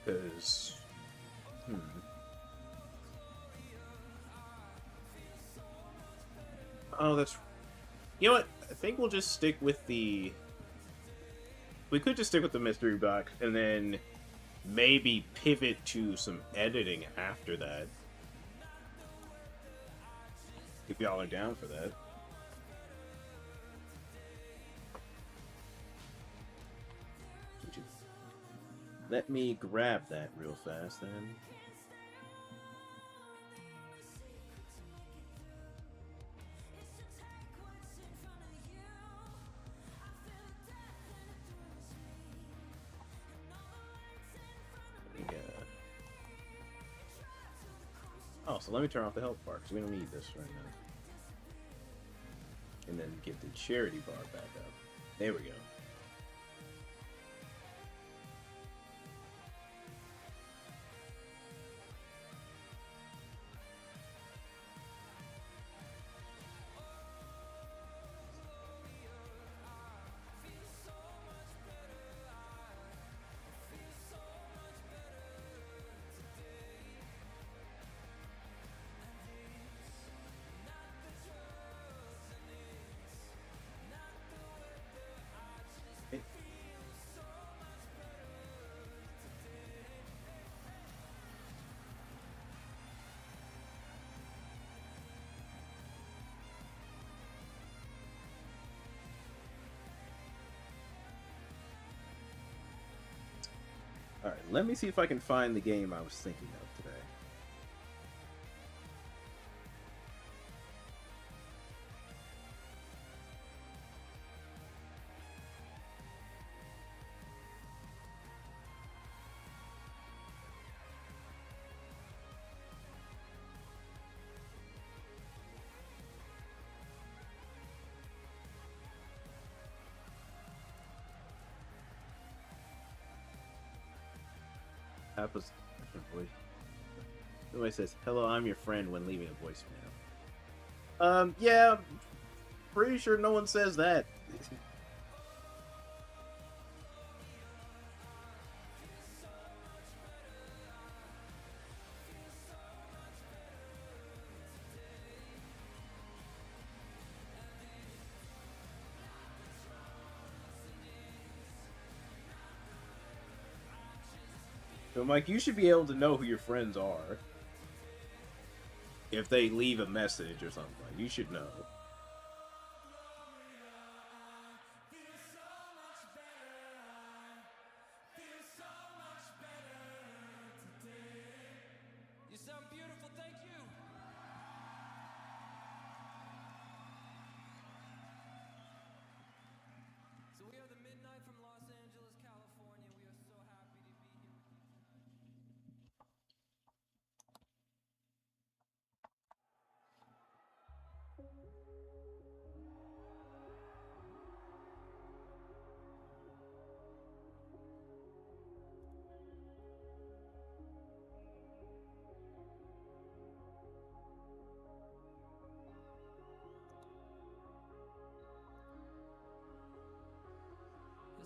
Because, oh, that's. You know what? I think we'll just stick with the. We could just stick with the mystery box and then maybe pivot to some editing after that. If y'all are down for that. Let me grab that real fast then. Oh, so let me turn off the health bar because we don't need this right now. And then get the charity bar back up. There we go. Alright, let me see if I can find the game I was thinking of today. Apple's voice. Somebody says, "Hello, I'm your friend," when leaving a voicemail. Yeah, pretty sure no one says that. So, Mike, you should be able to know who your friends are. If they leave a message or something, you should know. You sound beautiful, thank you. So we are the Midnight from Los Angeles, California. We are so happy to be here with you tonight.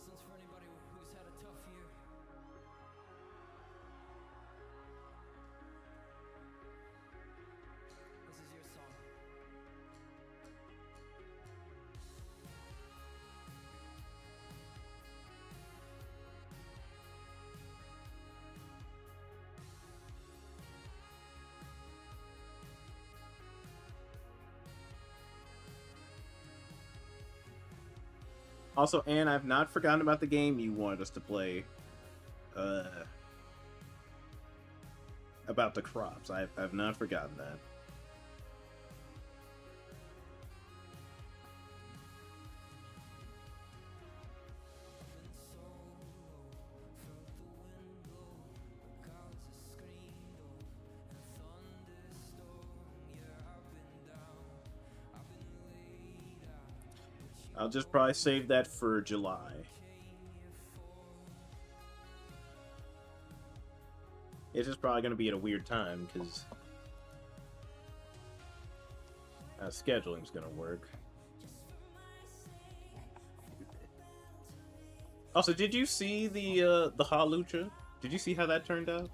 one's for anybody who's had a tough year. This is your song. Also, Anne, I've not forgotten about the game you wanted us to play. About the crops. I've not forgotten that. I'll just probably save that for July. It's just probably going to be at a weird time, because scheduling's going to work. Also, did you see the Halucha? Did you see how that turned out?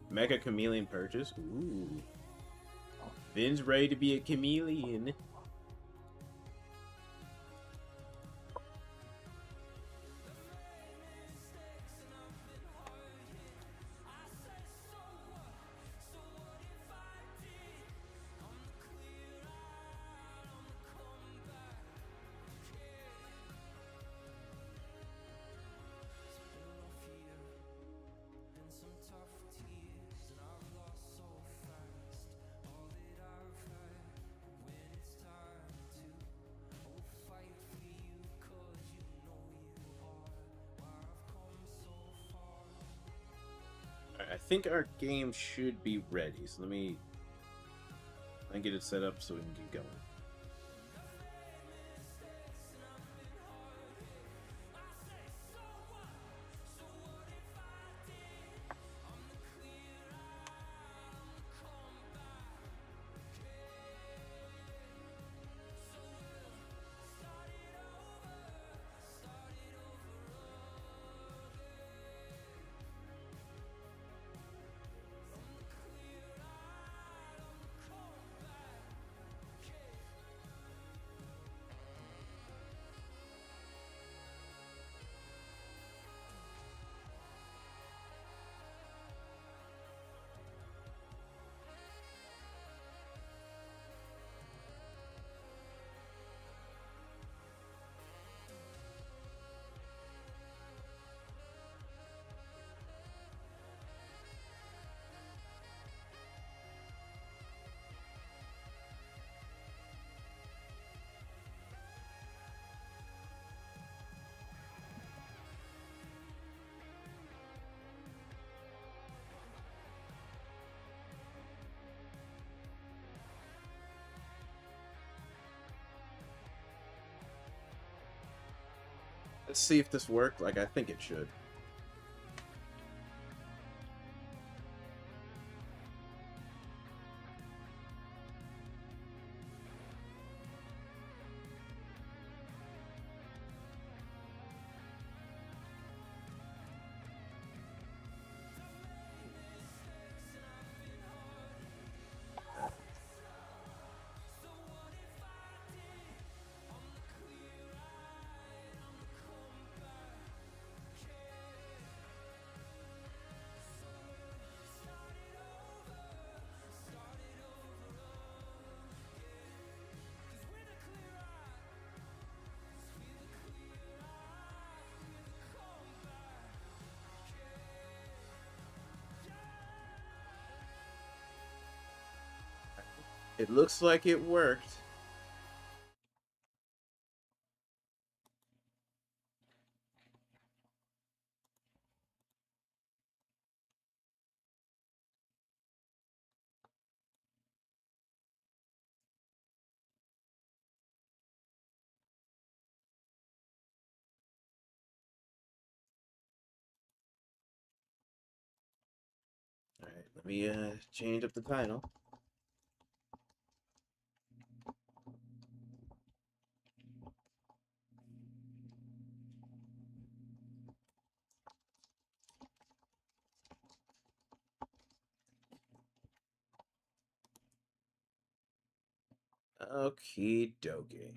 Mega Chameleon purchase? Ooh. Vin's ready to be a chameleon. I think our game should be ready, so let me get it set up so we can get going. Let's see if this worked. Like, I think it should. It looks like it worked. Alright, let me change up the title. Okie dokie.